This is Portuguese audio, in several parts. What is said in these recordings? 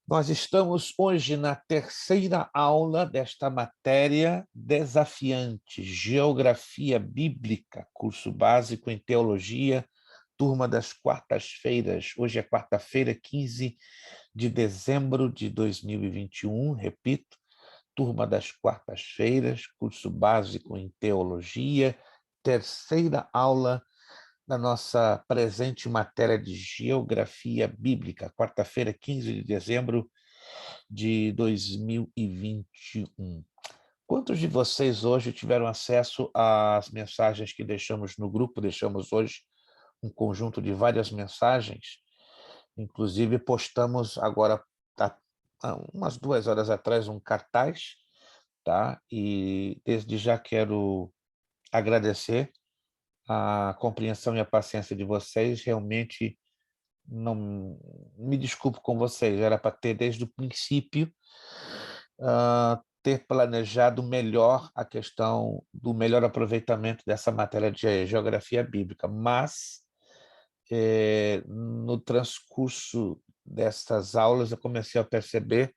Nós estamos hoje na terceira aula desta matéria desafiante, Geografia Bíblica, curso básico em Teologia, turma das quartas-feiras. Hoje é quarta-feira, 15 de dezembro de 2021, repito, turma das quartas-feiras, curso básico em Teologia, terceira aula da nossa presente matéria de Geografia Bíblica, quarta-feira, 15 de dezembro de 2021. Quantos de vocês hoje tiveram acesso às mensagens que deixamos no grupo? Deixamos hoje um conjunto de várias mensagens, inclusive postamos agora, há umas 2 horas atrás, um cartaz, tá? E desde já quero agradecer a compreensão e a paciência de vocês. Realmente não me desculpo com vocês, era para ter desde o princípio ter planejado melhor a questão do melhor aproveitamento dessa matéria de geografia bíblica, mas no transcurso dessas aulas eu comecei a perceber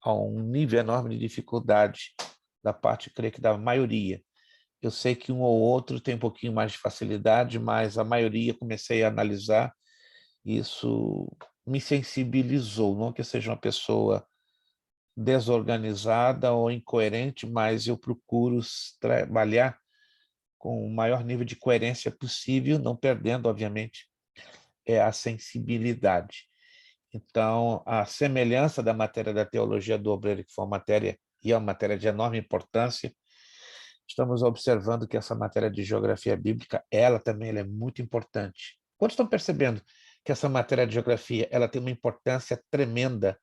um nível enorme de dificuldade da parte, creio que da maioria. Eu sei que um ou outro tem um pouquinho mais de facilidade, mas a maioria comecei a analisar. Isso me sensibilizou, não que eu seja uma pessoa desorganizada ou incoerente, mas eu procuro trabalhar com o maior nível de coerência possível, não perdendo, obviamente, a sensibilidade. Então, a semelhança da matéria da teologia do obreiro, que foi uma matéria e é uma matéria de enorme importância, estamos observando que essa matéria de geografia bíblica, ela também ela é muito importante. Quando estão percebendo que essa matéria de geografia ela tem uma importância tremenda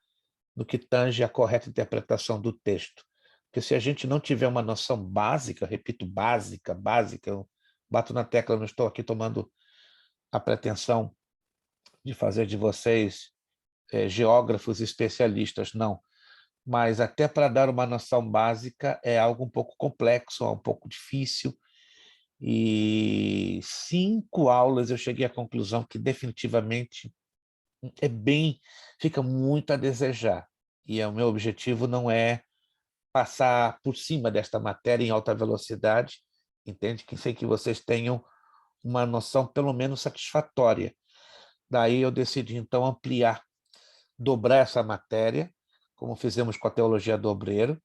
no que tange a correta interpretação do texto? Porque se a gente não tiver uma noção básica, repito, básica, eu bato na tecla, eu não estou aqui tomando a pretensão de fazer de vocês geógrafos especialistas, não. Mas até para dar uma noção básica é algo um pouco complexo, é um pouco difícil, e 5 aulas eu cheguei à conclusão que definitivamente fica muito a desejar. E o meu objetivo não é passar por cima desta matéria em alta velocidade, entende? Que sei que vocês tenham uma noção pelo menos satisfatória. Daí eu decidi então ampliar, dobrar essa matéria, como fizemos com a teologia do obreiro.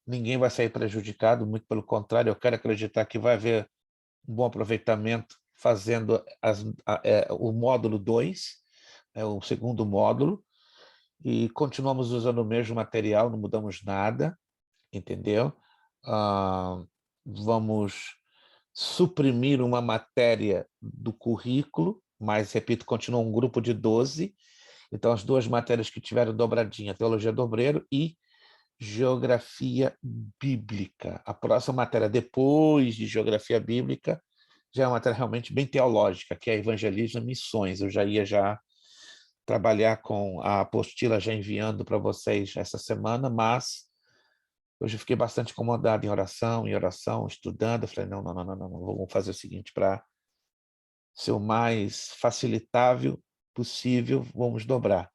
Ninguém vai sair prejudicado, muito pelo contrário, eu quero acreditar que vai haver um bom aproveitamento fazendo o módulo 2, o segundo módulo, e continuamos usando o mesmo material, não mudamos nada, entendeu? Vamos suprimir uma matéria do currículo, mas, repito, continua um grupo de 12, então as duas matérias que tiveram dobradinha, Teologia do Obreiro e Geografia Bíblica. A próxima matéria, depois de Geografia Bíblica, já é uma matéria realmente bem teológica, que é Evangelismo e Missões. Eu já trabalhar com a apostila já enviando para vocês essa semana, mas hoje eu fiquei bastante incomodado em oração, estudando. Eu falei, não, vamos fazer o seguinte, para ser o mais facilitável possível, vamos dobrar.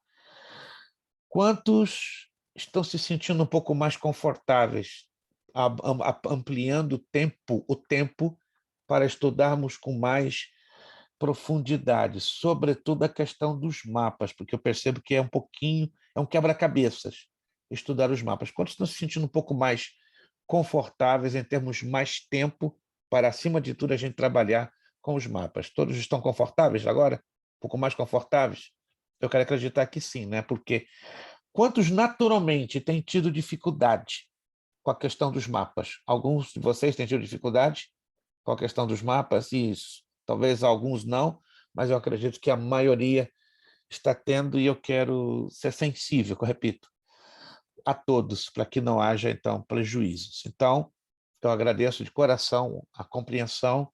Quantos estão se sentindo um pouco mais confortáveis, ampliando o tempo para estudarmos com mais profundidade, sobretudo a questão dos mapas, porque eu percebo que é um quebra-cabeças estudar os mapas. Quantos estão se sentindo um pouco mais confortáveis em termos mais tempo para, acima de tudo, a gente trabalhar com os mapas? Todos estão confortáveis agora? Um pouco mais confortáveis? Eu quero acreditar que sim, né? Porque quantos naturalmente têm tido dificuldade com a questão dos mapas? Alguns de vocês têm tido dificuldade com a questão dos mapas? Isso. Talvez alguns não, mas eu acredito que a maioria está tendo, e eu quero ser sensível, eu repito, a todos, para que não haja, então, prejuízos. Então, eu agradeço de coração a compreensão,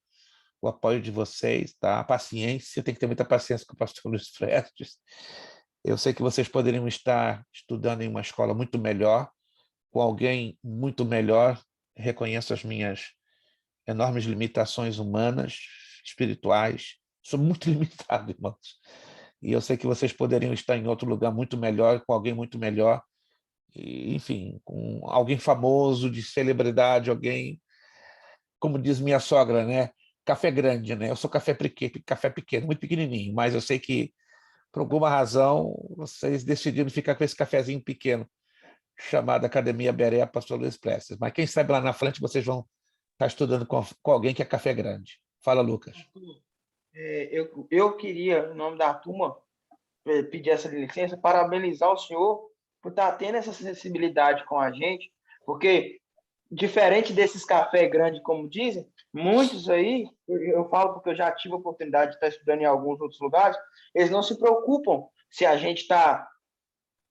o apoio de vocês, tá? A paciência, tem que ter muita paciência com o pastor Luiz Prestes. Eu sei que vocês poderiam estar estudando em uma escola muito melhor, com alguém muito melhor. Reconheço as minhas enormes limitações humanas, espirituais. Sou muito limitado, irmãos. e eu sei que vocês poderiam estar em outro lugar muito melhor, com alguém muito melhor, e, enfim, com alguém famoso, de celebridade, alguém, como diz minha sogra, né? Café grande, né? Eu sou café pequeno, muito pequenininho, mas eu sei que, por alguma razão, vocês decidiram ficar com esse cafezinho pequeno, chamado Academia Beré Pastor Luiz Prestes. Mas quem sabe lá na frente vocês vão estar estudando com alguém que é café grande. Fala, Lucas. Eu queria, em nome da turma, pedir essa licença, parabenizar o senhor por estar tendo essa sensibilidade com a gente, porque, diferente desses cafés grandes, como dizem, muitos aí, eu falo porque eu já tive a oportunidade de estar estudando em alguns outros lugares, eles não se preocupam se a gente está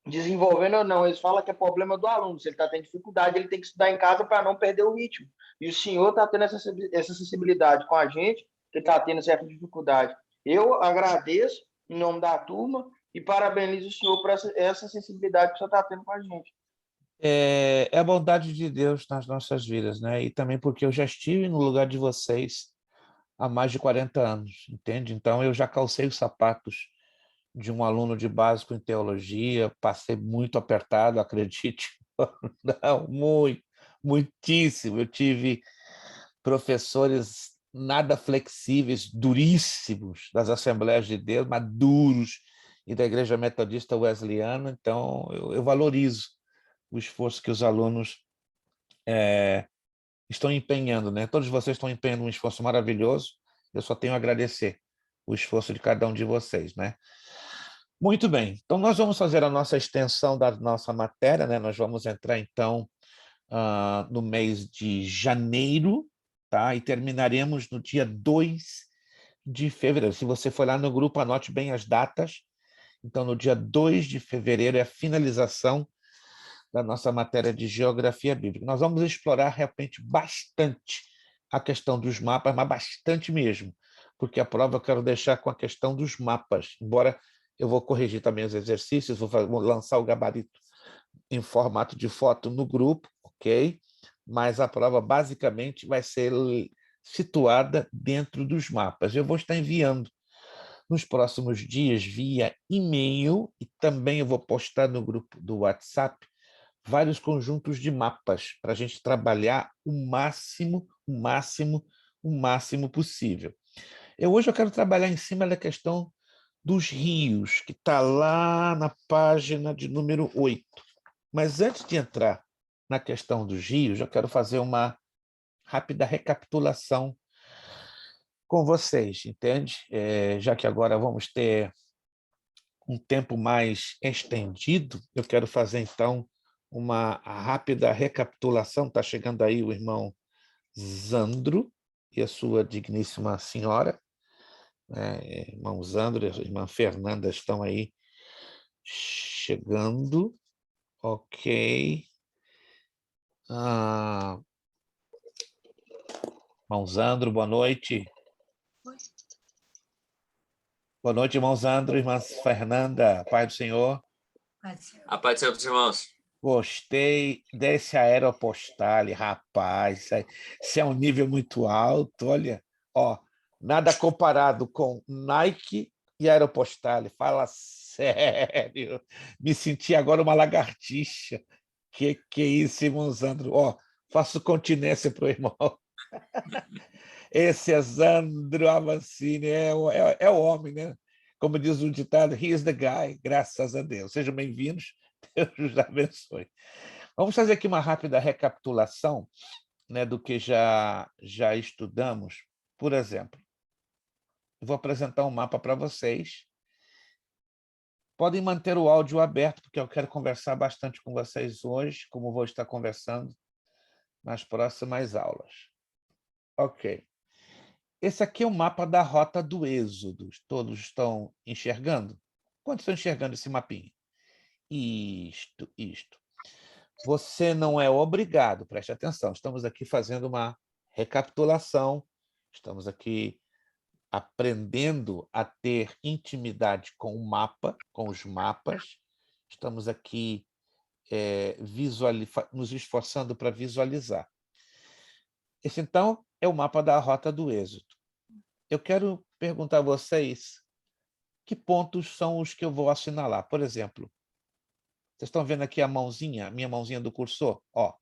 desenvolvendo ou não. Eles falam que é problema do aluno. Se ele está tendo dificuldade, ele tem que estudar em casa para não perder o ritmo. E o senhor está tendo essa sensibilidade com a gente, que está tendo certa dificuldade. Eu agradeço em nome da turma e parabenizo o senhor por essa sensibilidade que o senhor está tendo com a gente. É a bondade de Deus nas nossas vidas, né? E também porque eu já estive no lugar de vocês há mais de 40 anos, entende? Então eu já calcei os sapatos de um aluno de básico em teologia, passei muito apertado, acredite. Não, muitíssimo. Eu tive professores nada flexíveis, duríssimos, das Assembleias de Deus, mas duros, e da Igreja Metodista Wesleyana. Então, eu valorizo o esforço que os alunos estão empenhando, né? Todos vocês estão empenhando um esforço maravilhoso. Eu só tenho a agradecer o esforço de cada um de vocês, né? Muito bem. Então, nós vamos fazer a nossa extensão da nossa matéria, né? Nós vamos entrar, então, no mês de janeiro, tá? E terminaremos no dia 2 de fevereiro. Se você for lá no grupo, anote bem as datas. Então, no dia 2 de fevereiro é a finalização da nossa matéria de Geografia Bíblica. Nós vamos explorar realmente bastante a questão dos mapas, mas bastante mesmo, porque a prova eu quero deixar com a questão dos mapas, embora eu vou corrigir também os exercícios, vou lançar o gabarito em formato de foto no grupo, ok? Mas a prova basicamente vai ser situada dentro dos mapas. Eu vou estar enviando nos próximos dias via e-mail e também eu vou postar no grupo do WhatsApp vários conjuntos de mapas para a gente trabalhar o máximo possível. Hoje eu quero trabalhar em cima da questão dos rios, que está lá na página de número 8. Mas antes de entrar na questão dos rios, eu quero fazer uma rápida recapitulação com vocês, entende? Já que agora vamos ter um tempo mais estendido, eu quero fazer, então, uma rápida recapitulação. Está chegando aí o irmão Zandro e a sua digníssima senhora, né? Irmão Zandro e a irmã Fernanda estão aí chegando. Ok. Irmão Zandro, boa noite. Boa noite, irmão Zandro, irmã Fernanda, Pai do Senhor. A paz do Senhor, irmãos. Gostei desse Aeropostale, rapaz. Isso é um nível muito alto, olha. Ó, nada comparado com Nike e Aeropostale. Fala sério. Me senti agora uma lagartixa. Que é isso, irmão Zandro? Ó, faço continência para o irmão. Esse é Zandro Avancini, é o homem, né? Como diz o ditado, he is the guy, graças a Deus. Sejam bem-vindos, Deus os abençoe. Vamos fazer aqui uma rápida recapitulação, né, do que já estudamos. Por exemplo, eu vou apresentar um mapa para vocês. Podem manter o áudio aberto, porque eu quero conversar bastante com vocês hoje, como vou estar conversando nas próximas aulas. Ok. Esse aqui é o mapa da Rota do Êxodo. Todos estão enxergando? Quantos estão enxergando esse mapinha? Isto. Você não é obrigado, preste atenção, estamos aqui fazendo uma recapitulação, estamos aqui aprendendo a ter intimidade com o mapa, com os mapas, estamos aqui nos esforçando para visualizar. Esse, então, é o mapa da Rota do Êxodo. Eu quero perguntar a vocês Que pontos são os que eu vou assinalar? Por exemplo, vocês estão vendo aqui a mãozinha, minha mãozinha do cursor? Ó.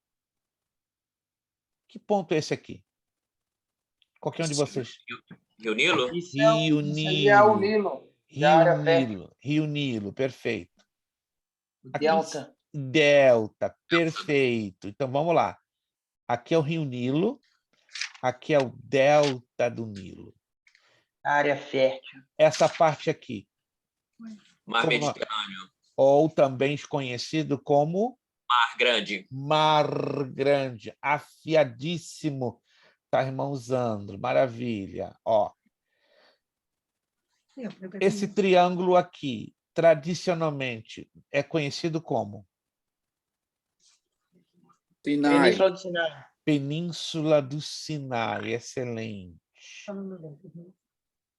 Que ponto é esse aqui? Qualquer um de vocês. Rio Nilo? Isso, Rio isso aí é o Nilo. Nilo, da Rio área fértil, Nilo. Rio Nilo, perfeito. o Aqui, delta. delta, perfeito. Então, vamos lá. Aqui é o Rio Nilo, aqui é o delta do Nilo. Área fértil. Essa parte aqui, Mar como Mediterrâneo. ou também conhecido como Mar Grande. Mar Grande, afiadíssimo. Tá, irmão Zandro, maravilha. Ó, esse triângulo aqui, tradicionalmente, é conhecido como Sinai. Península do Sinai. Península do Sinai. Excelente.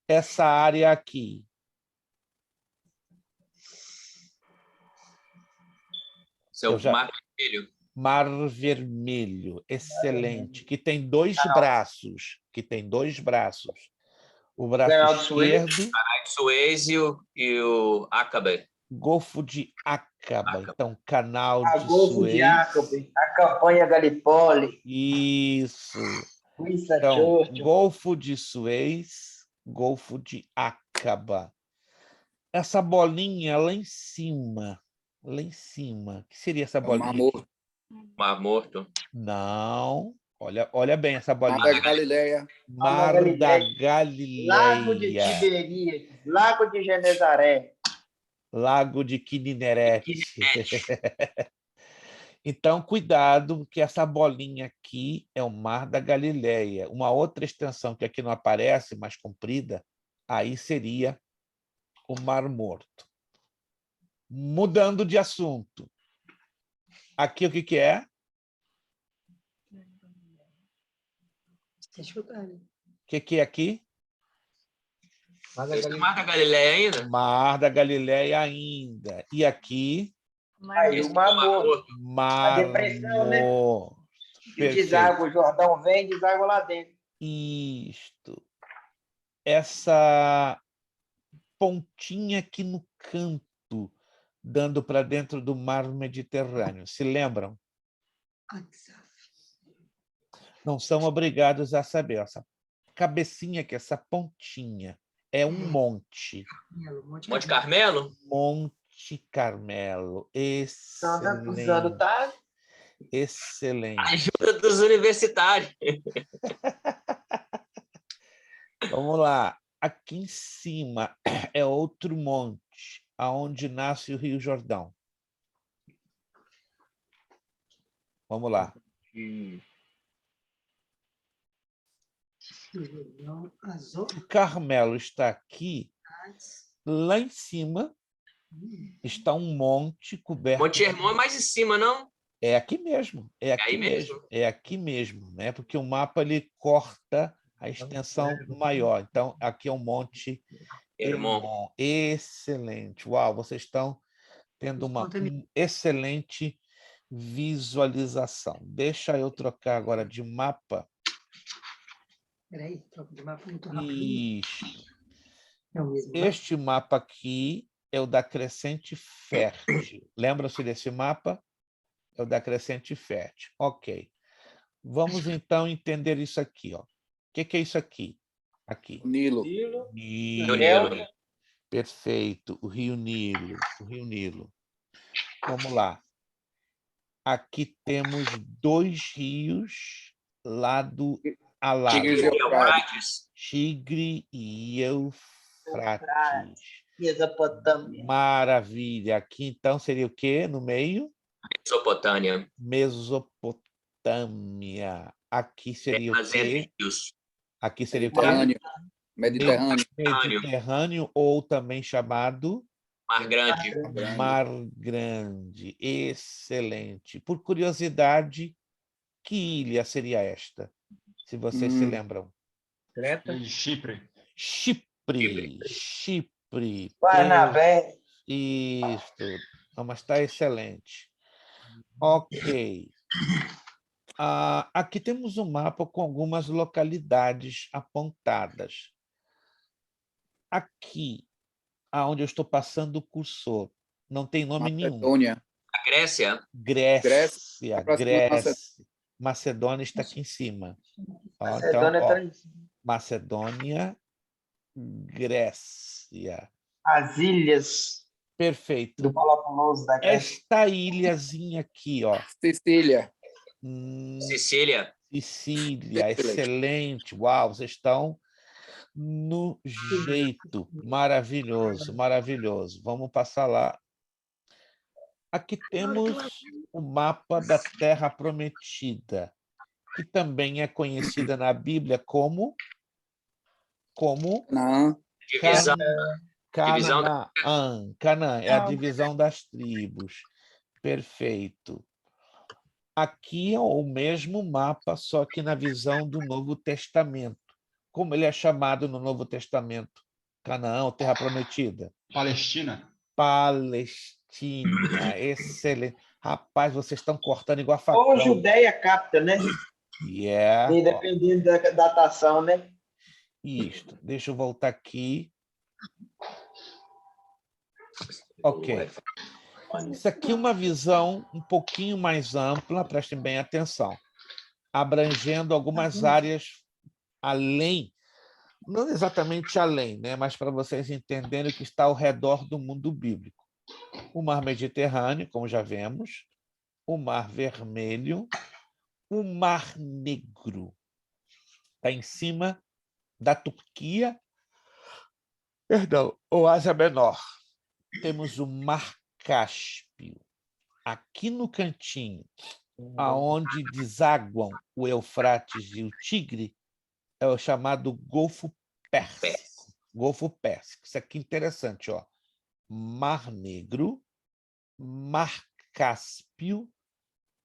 Essa área aqui, Seu Eu já- Mar Vermelho. Mar Vermelho, excelente, que tem dois braços, O braço Canal de Suez. esquerdo, Canal de Suez e o Acaba. Golfo de Acaba, então Canal A de Golfo de Suez. Jacob, a campanha Gallipoli, Isso. Winston Então, Churchill. Golfo de Suez, Golfo de Acaba. Essa bolinha lá em cima, que seria essa É o Mar bolinha aqui? Morto. Mar Morto. Não, olha bem essa Mar bolinha. da Galileia. Mar da Galileia. Lago de Tiberíades, Lago de Genezaré. Lago de Quininérete. Então, cuidado, que essa bolinha aqui é o Mar da Galileia. Uma outra extensão que aqui não aparece, mais comprida, aí seria o Mar Morto. Mudando de assunto. Aqui o que é? O que é aqui? Esse é o Mar da Galileia ainda? Mar da Galileia ainda. E aqui? Aí Esse o é Mar o Mar Morto. Morto. Mar depressão, né? Morto. E Perfeito. deságua, o Jordão vem e deságua lá dentro. Isto. Essa pontinha aqui no canto, dando para dentro do mar Mediterrâneo. Se lembram? Não são obrigados a saber. Essa cabecinha aqui, essa pontinha, é um monte. Monte Carmelo? Monte Carmelo. Usando, Excelente. tá? Excelente. Ajuda dos universitários. Vamos lá. Aqui em cima é outro monte, aonde nasce o Rio Jordão. Vamos lá. O Carmelo está aqui. Lá em cima está um monte coberto. Monte Hermon é mais em cima, não? É aqui mesmo. É aqui aí mesmo. mesmo? É aqui mesmo, né? Porque o mapa ele corta a extensão maior. Então, aqui é um monte Hermon. Hermon. Excelente. Uau, vocês estão tendo uma excelente visualização. Deixa eu trocar agora de mapa. Peraí, troca de mapa muito rápido. Isso. É o mesmo, né? Este mapa aqui é o da crescente fértil. Lembram-se desse mapa? É o da crescente fértil. Ok. Vamos, então, entender isso aqui. Ó. O que é isso aqui? Aqui. O Nilo. Nilo, Rio Nilo. Nilo. Perfeito. O Rio Nilo. O Rio Nilo. Vamos lá. Aqui temos dois rios lado a lado. Tigres e Eufrates. Tigre e Eufrates. Mesopotâmia. Maravilha. Aqui, então, seria o quê no meio? Mesopotâmia. Mesopotâmia. Aqui seria o Terras entre quê? rios. Aqui seria o quê? Mediterrâneo. Mediterrâneo. Mediterrâneo, ou também chamado Mar Grande. Mar Grande. Excelente. Por curiosidade, que ilha seria esta? Se vocês se lembram. Creta. Chipre. Chipre. Barnabé. Isto. Não, mas está excelente. Ok. Aqui temos um mapa com algumas localidades apontadas. Aqui, aonde eu estou passando o cursor. Não tem nome nenhum. Macedônia. A Grécia. Grécia, Próxima Grécia. Macedônia está aqui em cima. Ó, então, Macedônia ó, tá em Macedônia, Grécia. as ilhas Perfeito. do Peloponeso da Grécia. Esta ilhazinha aqui, ó. Sicília. Sicília. Sicília, excelente. Uau, vocês estão no jeito. Maravilhoso, maravilhoso. Vamos passar lá. Aqui temos o mapa da Terra Prometida, que também é conhecida na Bíblia como Canaã. Divisão. Divisão Canaã. Canaã é a divisão das tribos. Perfeito. Aqui é o mesmo mapa, só que na visão do Novo Testamento. Como ele é chamado no Novo Testamento? Canaã, ou Terra Prometida? Palestina. Palestina, excelente. Rapaz, vocês estão cortando igual a Ou facão. Judéia capta, né? Yeah. E dependendo da datação, né? Isto. Deixa eu voltar aqui. Ok. Isso aqui é uma visão um pouquinho mais ampla, prestem bem atenção, abrangendo algumas áreas além, não exatamente além, né, mas para vocês entenderem o que está ao redor do mundo bíblico. O Mar Mediterrâneo, como já vemos, o Mar Vermelho, o Mar Negro. Está em cima da Turquia, perdão, ou Ásia Menor. Temos o Mar Cáspio. Aqui no cantinho, aonde desaguam o Eufrates e o Tigre, é o chamado Golfo Pérsico. Golfo Pérsico. Isso aqui é interessante, ó. Mar Negro, Mar Cáspio,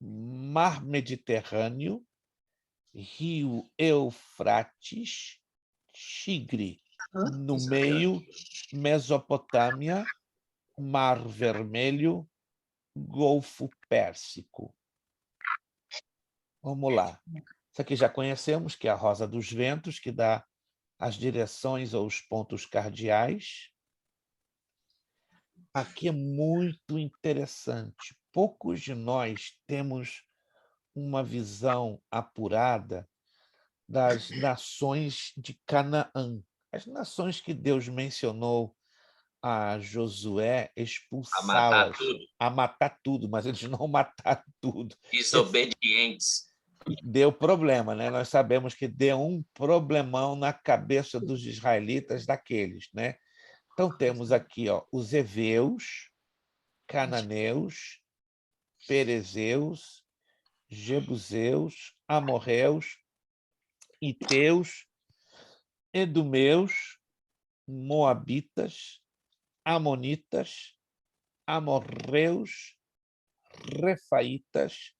Mar Mediterrâneo, Rio Eufrates, Tigre. No meio, Mesopotâmia, Mar Vermelho, Golfo Pérsico. Vamos lá. Isso aqui já conhecemos, que é a rosa dos ventos, que dá as direções ou os pontos cardeais. Aqui é muito interessante. Poucos de nós temos uma visão apurada das nações de Canaã. As nações que Deus mencionou a Josué expulsá-las, a matar tudo, mas eles não mataram tudo. Desobedientes. Deu problema, né? Nós sabemos que deu um problemão na cabeça dos israelitas daqueles, né? Então temos aqui, ó, os heveus, cananeus, perezeus, jebuseus, amorreus, iteus, edomeus, moabitas, amonitas, amorreus, refaitas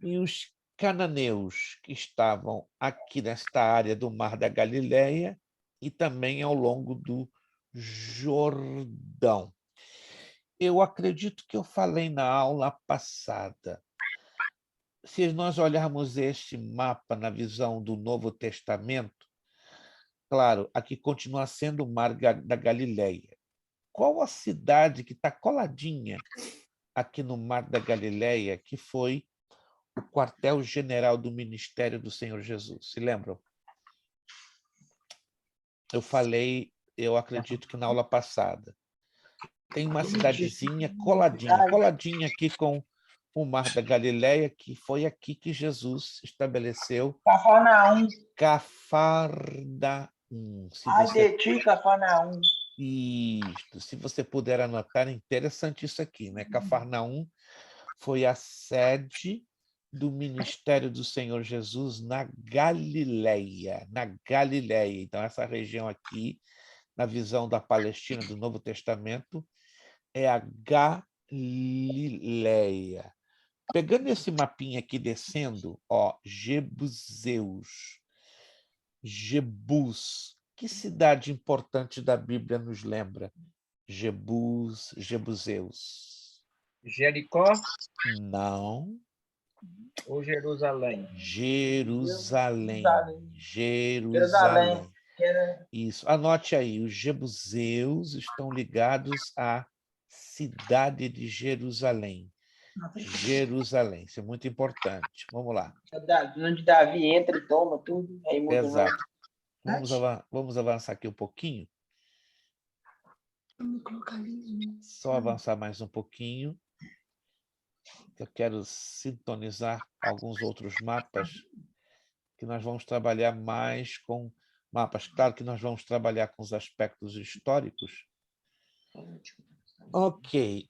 e os cananeus que estavam aqui nesta área do Mar da Galileia e também ao longo do Jordão. Eu acredito que eu falei na aula passada. Se nós olharmos este mapa na visão do Novo Testamento, claro, aqui continua sendo o Mar da Galileia. Qual a cidade que está coladinha aqui no Mar da Galileia, que foi o quartel-general do ministério do Senhor Jesus? Se lembram? Eu falei, eu acredito que na aula passada. Tem uma cidadezinha coladinha aqui com o Mar da Galileia, que foi aqui que Jesus estabeleceu Cafarnaum. Cafarnaum. Ai de ti, Cafarnaum. Isto, se você puder anotar, é interessante isso aqui, né? Cafarnaum foi a sede do ministério do Senhor Jesus na Galileia, Então, essa região aqui, na visão da Palestina do Novo Testamento, é a Galileia. Pegando esse mapinha aqui descendo, ó, Jebuseus, Jebus. Que cidade importante da Bíblia nos lembra? Jebuseus. Jericó Não. ou Jerusalém? Jerusalém. Isso. Anote aí, os jebuseus estão ligados à cidade de Jerusalém. Jerusalém, isso é muito importante. Vamos lá. Onde Davi entra e toma tudo, aí muda o nome. Exato. Vamos avançar aqui um pouquinho. Só avançar mais um pouquinho. Eu quero sintonizar alguns outros mapas que nós vamos trabalhar mais com mapas. Claro que nós vamos trabalhar com os aspectos históricos. Ok.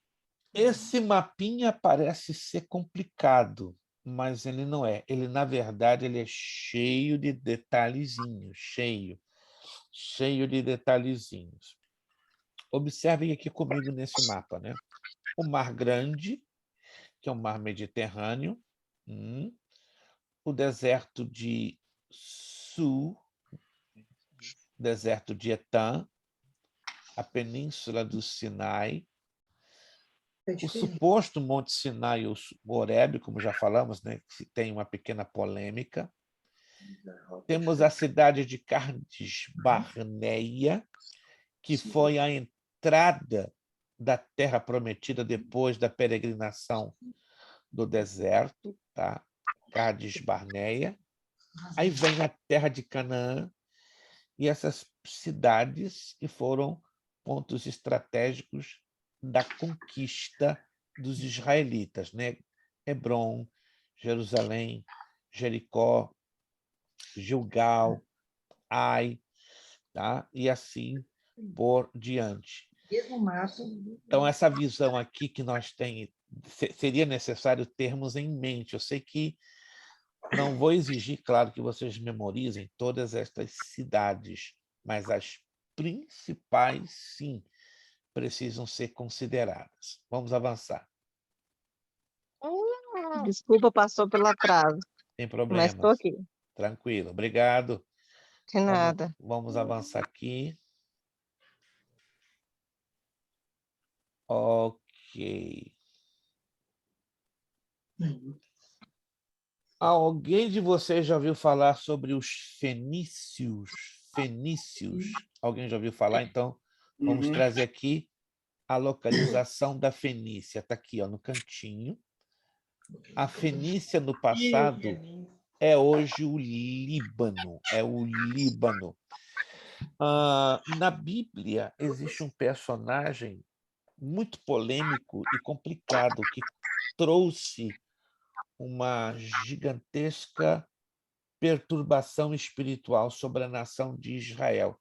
Esse mapinha parece ser complicado, mas ele não é. Ele, na verdade, ele é cheio de detalhezinhos, cheio de detalhezinhos. Observem aqui comigo nesse mapa, né? O Mar Grande, que é o Mar Mediterrâneo, o deserto de Su, deserto de Etã, a Península do Sinai, o suposto Monte Sinai, o Horebe, como já falamos, né, que tem uma pequena polêmica. Temos a cidade de Cádiz Barneia, que foi a entrada da Terra Prometida depois da peregrinação do deserto, tá? Cádiz Barneia. Aí vem a Terra de Canaã e essas cidades que foram pontos estratégicos da conquista dos israelitas, né? Hebrom, Jerusalém, Jericó, Gilgal, Ai, tá? E assim por diante. Então, essa visão aqui que nós temos, seria necessário termos em mente. Eu sei que não vou exigir, claro, que vocês memorizem todas estas cidades, mas as principais, sim, precisam ser consideradas. Vamos avançar. Desculpa, passou pelo atraso, Sem mas estou problemas. aqui. Tranquilo. Obrigado. De nada. Vamos avançar aqui. Ok. Alguém de vocês já ouviu falar sobre os fenícios? Fenícios. Alguém já ouviu falar? Então, vamos trazer aqui a localização da Fenícia. Está aqui, ó, no cantinho. A Fenícia, no passado, é hoje o Líbano. É o Líbano. Na Bíblia, existe um personagem muito polêmico e complicado que trouxe uma gigantesca perturbação espiritual sobre a nação de Israel.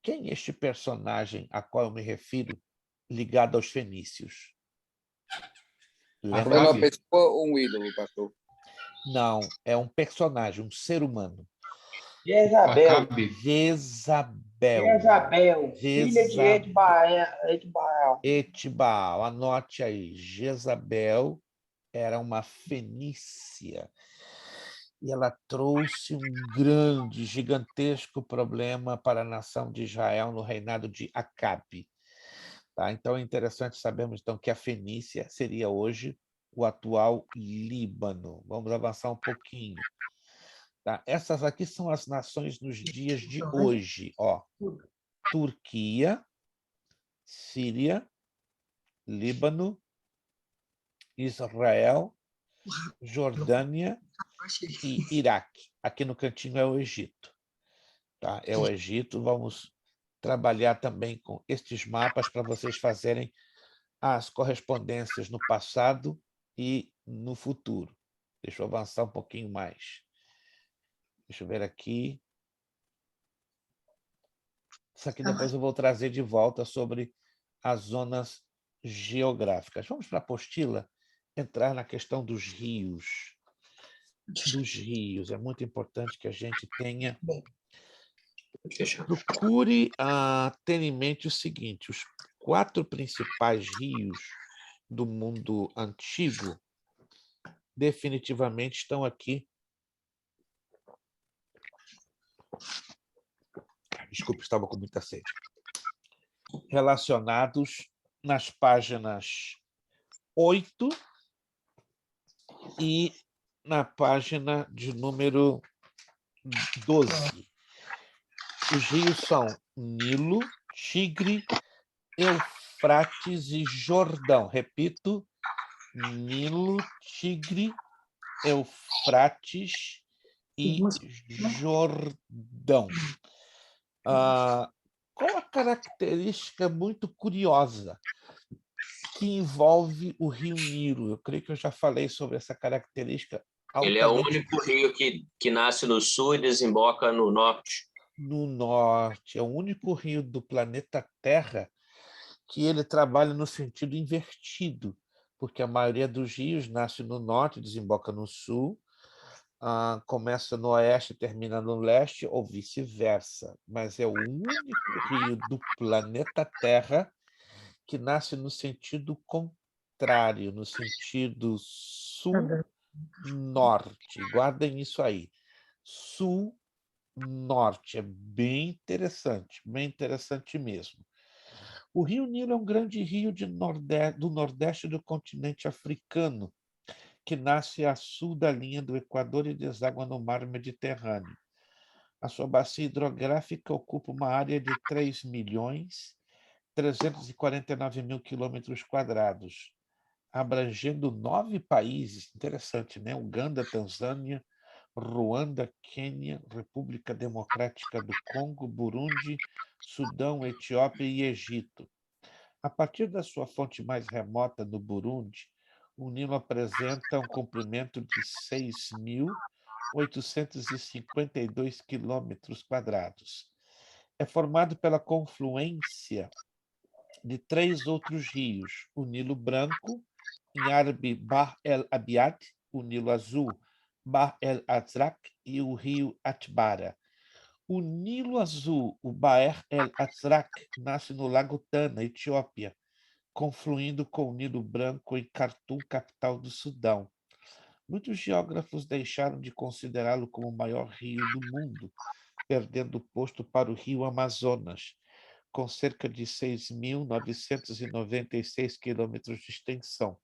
Quem é este personagem a qual eu me refiro, ligado aos fenícios? Foi uma pessoa ou um ídolo, pastor? Não, é um personagem, um ser humano. Jezabel. Filha de Etbaal. Etbaal, anote aí. Jezabel era uma fenícia. E ela trouxe um grande, gigantesco problema para a nação de Israel no reinado de Acabe. Tá? Então é interessante sabermos então, que a Fenícia seria hoje o atual Líbano. Vamos avançar um pouquinho. Tá? Essas aqui são as nações nos dias de hoje. Ó. Turquia, Síria, Líbano, Israel, Jordânia e Iraque. Aqui no cantinho é o Egito. Tá? É o Egito. Vamos trabalhar também com estes mapas para vocês fazerem as correspondências no passado e no futuro. Deixa eu avançar um pouquinho mais. Deixa eu ver aqui. Isso aqui depois eu vou trazer de volta sobre as zonas geográficas. Vamos para a apostila entrar na questão dos rios. Dos rios. É muito importante que a gente tenha... Procure ter em mente o seguinte: os 4 principais rios do mundo antigo definitivamente estão aqui. Desculpe, estava com muita sede. Relacionados nas páginas 8 e na página de número 12. Os rios são Nilo, Tigre, Eufrates e Jordão. Repito, Nilo, Tigre, Eufrates e Jordão. Qual a característica muito curiosa que envolve o rio Nilo? Eu creio que eu já falei sobre essa característica Ele é o altamente único rio que nasce no sul e desemboca no norte. no norte. É o único rio do planeta Terra que ele trabalha no sentido invertido, porque a maioria dos rios nasce no norte, desemboca no sul, começa no oeste e termina no leste, ou vice-versa. Mas é o único rio do planeta Terra que nasce no sentido contrário, no sentido sul-norte. Guardem isso aí. Sul-norte. É bem interessante mesmo. O Rio Nilo é um grande rio do nordeste do continente africano, que nasce a sul da linha do Equador e deságua no mar Mediterrâneo. A sua bacia hidrográfica ocupa uma área de 3.349.000 quilômetros quadrados, abrangendo 9 países. Interessante, né? Uganda, Tanzânia, Ruanda, Quênia, República Democrática do Congo, Burundi, Sudão, Etiópia e Egito. A partir da sua fonte mais remota, no Burundi, o Nilo apresenta um comprimento de 6.852 quilômetros quadrados. É formado pela confluência de 3 outros rios: o Nilo Branco, em árabe Bahr el-Abiad, o Nilo Azul, Bahr el-Azraq e o rio Atbara. O Nilo Azul, o Bahr el-Azraq, nasce no Lago Tana, Etiópia, confluindo com o Nilo Branco em Khartoum, capital do Sudão. Muitos geógrafos deixaram de considerá-lo como o maior rio do mundo, perdendo o posto para o rio Amazonas, com cerca de 6.996 quilômetros de extensão.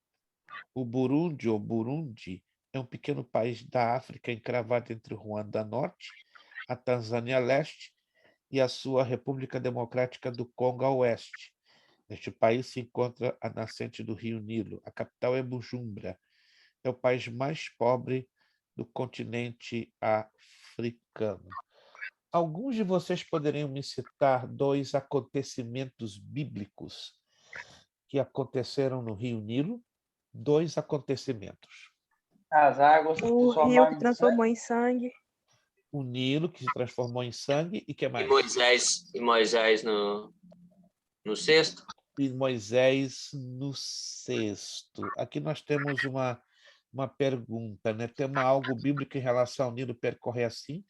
O Burundi, ou Burundi, é um pequeno país da África encravado entre Ruanda Norte, a Tanzânia Leste e a sua República Democrática do Congo a oeste. Neste país se encontra a nascente do rio Nilo. A capital é Bujumbura. É o país mais pobre do continente africano. Alguns de vocês poderiam me citar 2 acontecimentos bíblicos que aconteceram no rio Nilo? 2 acontecimentos. As águas se O rio que transformaram em sangue. transformou em sangue. O Nilo, que se transformou em sangue, e que E mais? Moisés no cesto. E Moisés no cesto. Aqui nós temos uma pergunta, né? Tem algo bíblico em relação ao Nilo percorrer assim,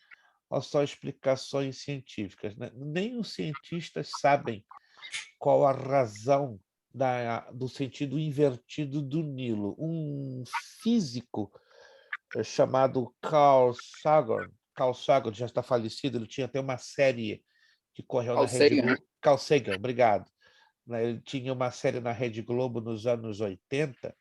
ou só explicações científicas, né? Nem os cientistas sabem qual a razão do sentido invertido do Nilo. Um físico chamado Carl Sagan já está falecido, ele tinha até uma série que correu na Rede Alcega, né? Globo. Carl Sagan, obrigado. Ele tinha uma série na Rede Globo nos anos 80.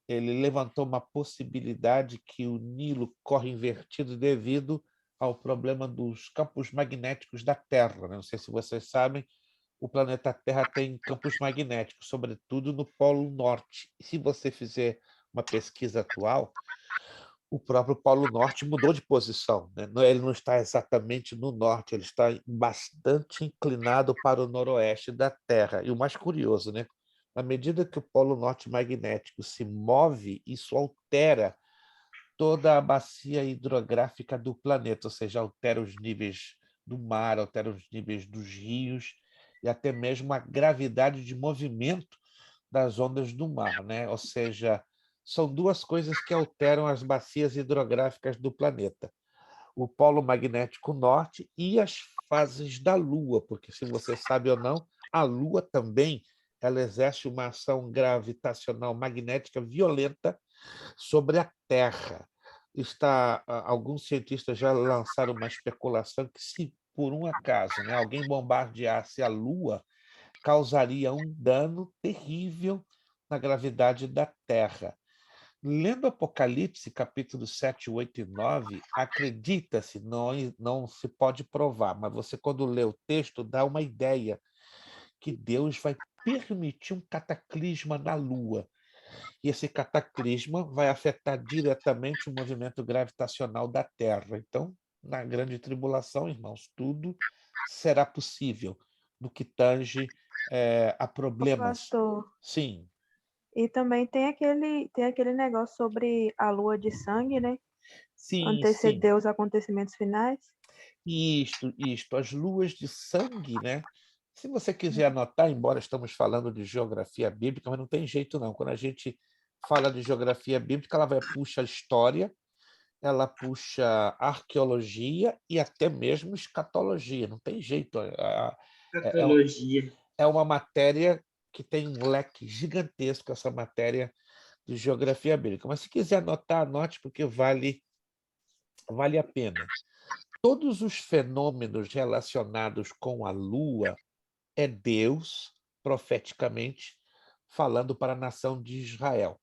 Ele levantou uma possibilidade que o Nilo corre invertido devido ao problema dos campos magnéticos da Terra. Não sei se vocês sabem, o planeta Terra tem campos magnéticos, sobretudo no Polo Norte. E se você fizer uma pesquisa atual, o próprio Polo Norte mudou de posição, né? Ele não está exatamente no norte, ele está bastante inclinado para o noroeste da Terra. E o mais curioso, né? À medida que o Polo Norte magnético se move, isso altera toda a bacia hidrográfica do planeta, ou seja, altera os níveis do mar, altera os níveis dos rios e até mesmo a gravidade de movimento das ondas do mar, né? Ou seja, são 2 coisas que alteram as bacias hidrográficas do planeta: o polo magnético norte e as fases da Lua, porque, se você sabe ou não, a Lua também ela exerce uma ação gravitacional magnética violenta sobre a Terra. Alguns cientistas já lançaram uma especulação que, se por um acaso, né, alguém bombardeasse a Lua, causaria um dano terrível na gravidade da Terra. Lendo Apocalipse, capítulo 7, 8 e 9, acredita-se, não se pode provar, mas você, quando lê o texto, dá uma ideia que Deus vai permitir um cataclisma na Lua. E esse cataclisma vai afetar diretamente o movimento gravitacional da Terra. Então, na grande tribulação, irmãos, tudo será possível no que tange a Ô, problemas. pastor, Sim, e também tem aquele negócio sobre a lua de sangue, né? sim, sim. Anteceder os acontecimentos finais. Isto, as luas de sangue, né? Se você quiser anotar, embora estamos falando de geografia bíblica, mas não tem jeito não. Quando a gente fala de geografia bíblica, ela vai puxa a história, ela puxa arqueologia e até mesmo escatologia. Não tem jeito. É, Catologia. é uma matéria que tem um leque gigantesco, essa matéria de geografia bíblica. Mas se quiser anotar, anote, porque vale a pena. Todos os fenômenos relacionados com a Lua é Deus, profeticamente, falando para a nação de Israel.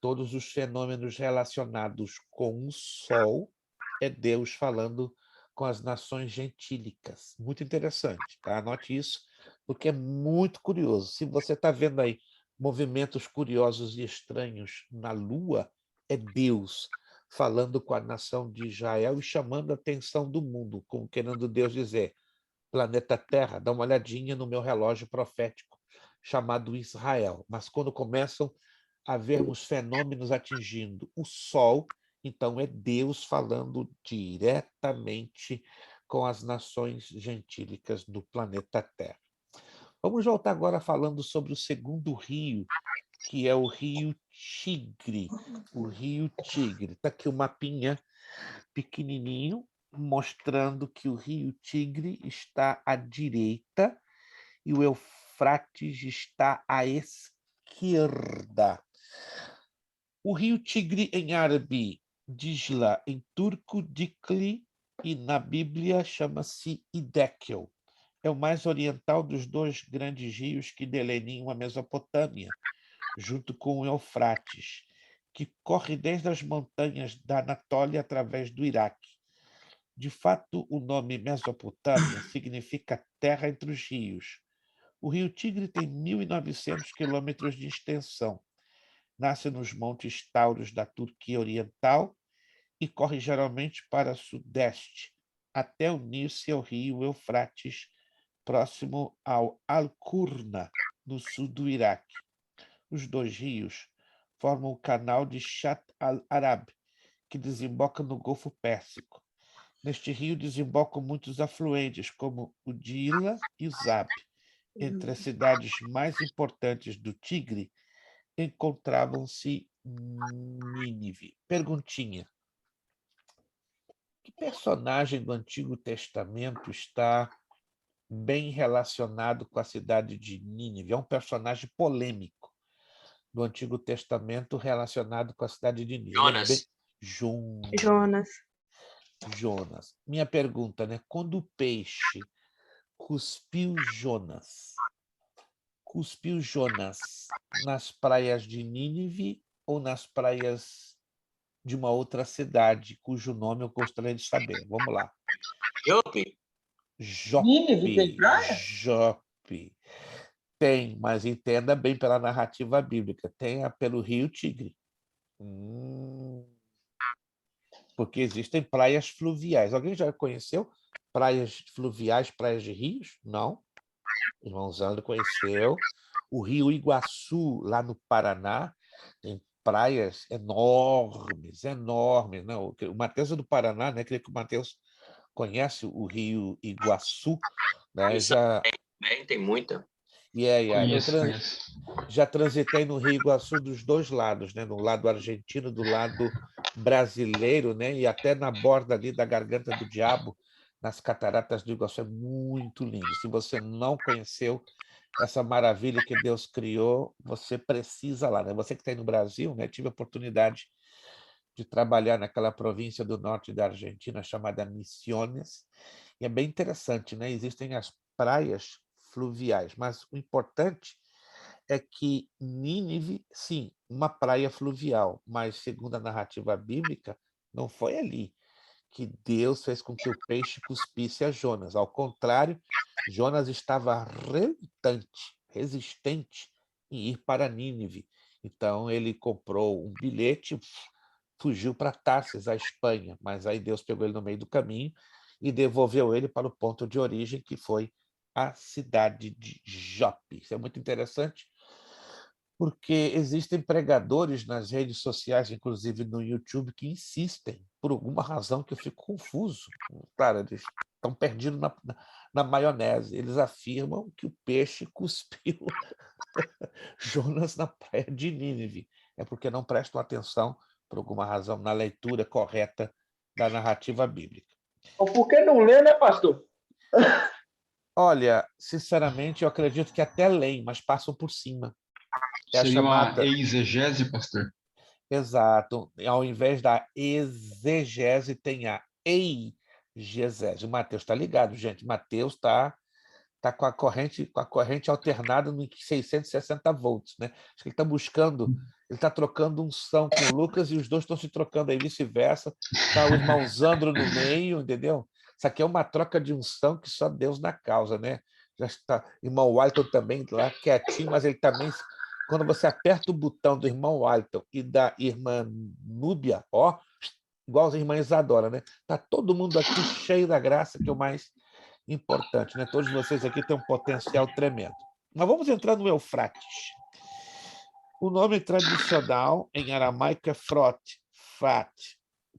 Todos os fenômenos relacionados com o Sol é Deus falando com as nações gentílicas. Muito interessante, tá? Anote isso, porque é muito curioso. Se você está vendo aí movimentos curiosos e estranhos na Lua, é Deus falando com a nação de Israel e chamando a atenção do mundo, como querendo Deus dizer: planeta Terra, dá uma olhadinha no meu relógio profético chamado Israel. Mas quando começam a vermos fenômenos atingindo o Sol, então é Deus falando diretamente com as nações gentílicas do planeta Terra. Vamos voltar agora falando sobre o segundo rio, que é o Rio Tigre. O Rio Tigre. Está aqui o mapinha pequenininho, mostrando que o Rio Tigre está à direita e o Eufrates está à esquerda. O Rio Tigre em árabe, Dijla em turco, Dikli, e na Bíblia chama-se Idekel. É o mais oriental dos dois grandes rios que delineiam a Mesopotâmia, junto com o Eufrates, que corre desde as montanhas da Anatólia através do Iraque. De fato, o nome Mesopotâmia significa terra entre os rios. O rio Tigre tem 1.900 quilômetros de extensão. Nasce nos Montes Tauros da Turquia Oriental e corre geralmente para sudeste, até unir-se ao rio Eufrates, próximo ao Al-Qurna, no sul do Iraque. Os dois rios formam o canal de Shatt al-Arab, que desemboca no Golfo Pérsico. Neste rio desembocam muitos afluentes, como o Dila e o Zab. Entre as cidades mais importantes do Tigre encontravam-se Nínive. Perguntinha: que personagem do Antigo Testamento está bem relacionado com a cidade de Nínive? É um personagem polêmico do Antigo Testamento relacionado com a cidade de Nínive. Ele é bem... Jonas. Jonas. Minha pergunta, né? Quando o peixe cuspiu Jonas nas praias de Nínive ou nas praias de uma outra cidade, cujo nome eu gostaria de saber? Vamos lá. Jope. Nínive tem Jope. praia? Jope. Tem, mas entenda bem pela narrativa bíblica. Tem pelo rio Tigre. Porque existem praias fluviais. Alguém já conheceu praias fluviais, praias de rios? Não. O irmão Zandro conheceu. O rio Iguaçu, lá no Paraná, tem praias enormes, enormes. Não, o Matheus é do Paraná, né? Queria que o Matheus conhece o rio Iguaçu, né? Isso Já, também tem muita. já transitei no Rio Iguaçu dos dois lados, né? Do lado argentino, do lado brasileiro, né? E até na borda ali da Garganta do Diabo, nas cataratas do Iguaçu. É muito lindo. Se você não conheceu essa maravilha que Deus criou, você precisa lá, né? Você que está aí no Brasil, né? Tive a oportunidade de trabalhar naquela província do norte da Argentina chamada Misiones, e é bem interessante, né? Existem as praias fluviais, mas o importante é que Nínive, sim, uma praia fluvial, mas segundo a narrativa bíblica, não foi ali que Deus fez com que o peixe cuspisse a Jonas. Ao contrário, Jonas estava relutante, resistente em ir para Nínive. Então ele comprou um bilhete, fugiu para Tarsis, a Espanha, mas aí Deus pegou ele no meio do caminho e devolveu ele para o ponto de origem, que foi a cidade de Jope. Isso é muito interessante, porque existem pregadores nas redes sociais, inclusive no YouTube, que insistem, por alguma razão que eu fico confuso. Claro, eles estão perdidos na maionese. Eles afirmam que o peixe cuspiu Jonas na praia de Nínive. É porque não prestam atenção, por alguma razão, na leitura correta da narrativa bíblica. Ou por que não lê, né, pastor? Olha, sinceramente, eu acredito que até leem, mas passam por cima. É a Seria uma chamada... exegese, pastor? Exato. Ao invés da exegese, tem a eigegese. O Mateus está ligado, gente. Mateus tá com a corrente alternada no 660 volts, né? Acho que ele está buscando, ele está trocando unção com o Lucas e os dois estão se trocando aí, vice-versa. Tá o irmão Zandro no meio, entendeu? Isso aqui é uma troca de unção que só Deus na causa, né? Já está, irmão Walton também lá quietinho, mas ele também, quando você aperta o botão do irmão Walton e da irmã Núbia, ó, igual a irmã Isadora, né? Tá todo mundo aqui cheio da graça, que é o mais importante, né? Todos vocês aqui têm um potencial tremendo. Mas vamos entrar no Eufrates. O nome tradicional em aramaico é Frot, Frat,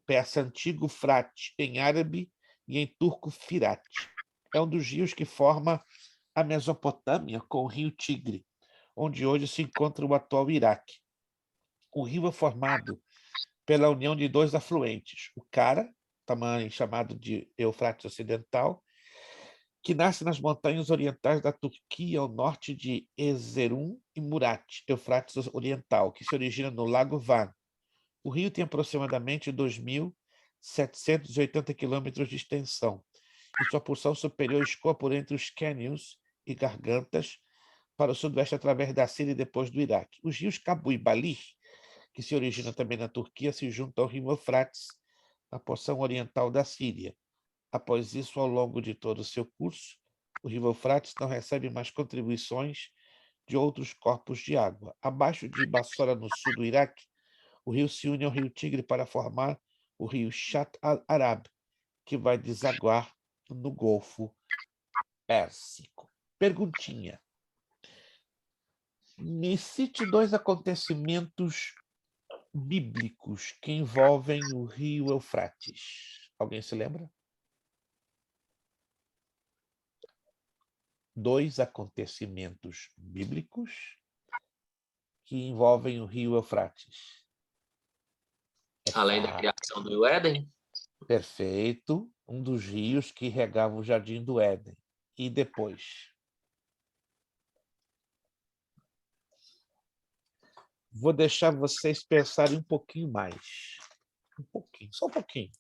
persa antigo Frate, em árabe e em turco Firat. É um dos rios que forma a Mesopotâmia com o rio Tigre, onde hoje se encontra o atual Iraque. O rio é formado pela união de dois afluentes, o Kara, também chamado de Eufrates Ocidental, que nasce nas montanhas orientais da Turquia, ao norte de Erzurum e Murat, Eufrates Oriental, que se origina no Lago Van. O rio tem aproximadamente 2.780 quilômetros de extensão, e sua porção superior escoa por entre os cânions e gargantas para o sudoeste através da Síria e depois do Iraque. Os rios Cabu e Balir, que se originam também na Turquia, se juntam ao rio Eufrates, na porção oriental da Síria. Após isso, ao longo de todo o seu curso, o rio Eufrates não recebe mais contribuições de outros corpos de água. Abaixo de Bassora, no sul do Iraque, o rio se une ao rio Tigre para formar o rio Shat al-Arab, que vai desaguar no Golfo Pérsico. Perguntinha. Me cite dois acontecimentos bíblicos que envolvem o rio Eufrates. Alguém se lembra? Dois acontecimentos bíblicos que envolvem o rio Eufrates. Além da criação do Éden. Perfeito. Um dos rios que regava o Jardim do Éden. E depois? Vou deixar vocês pensarem um pouquinho mais. Um pouquinho, só um pouquinho.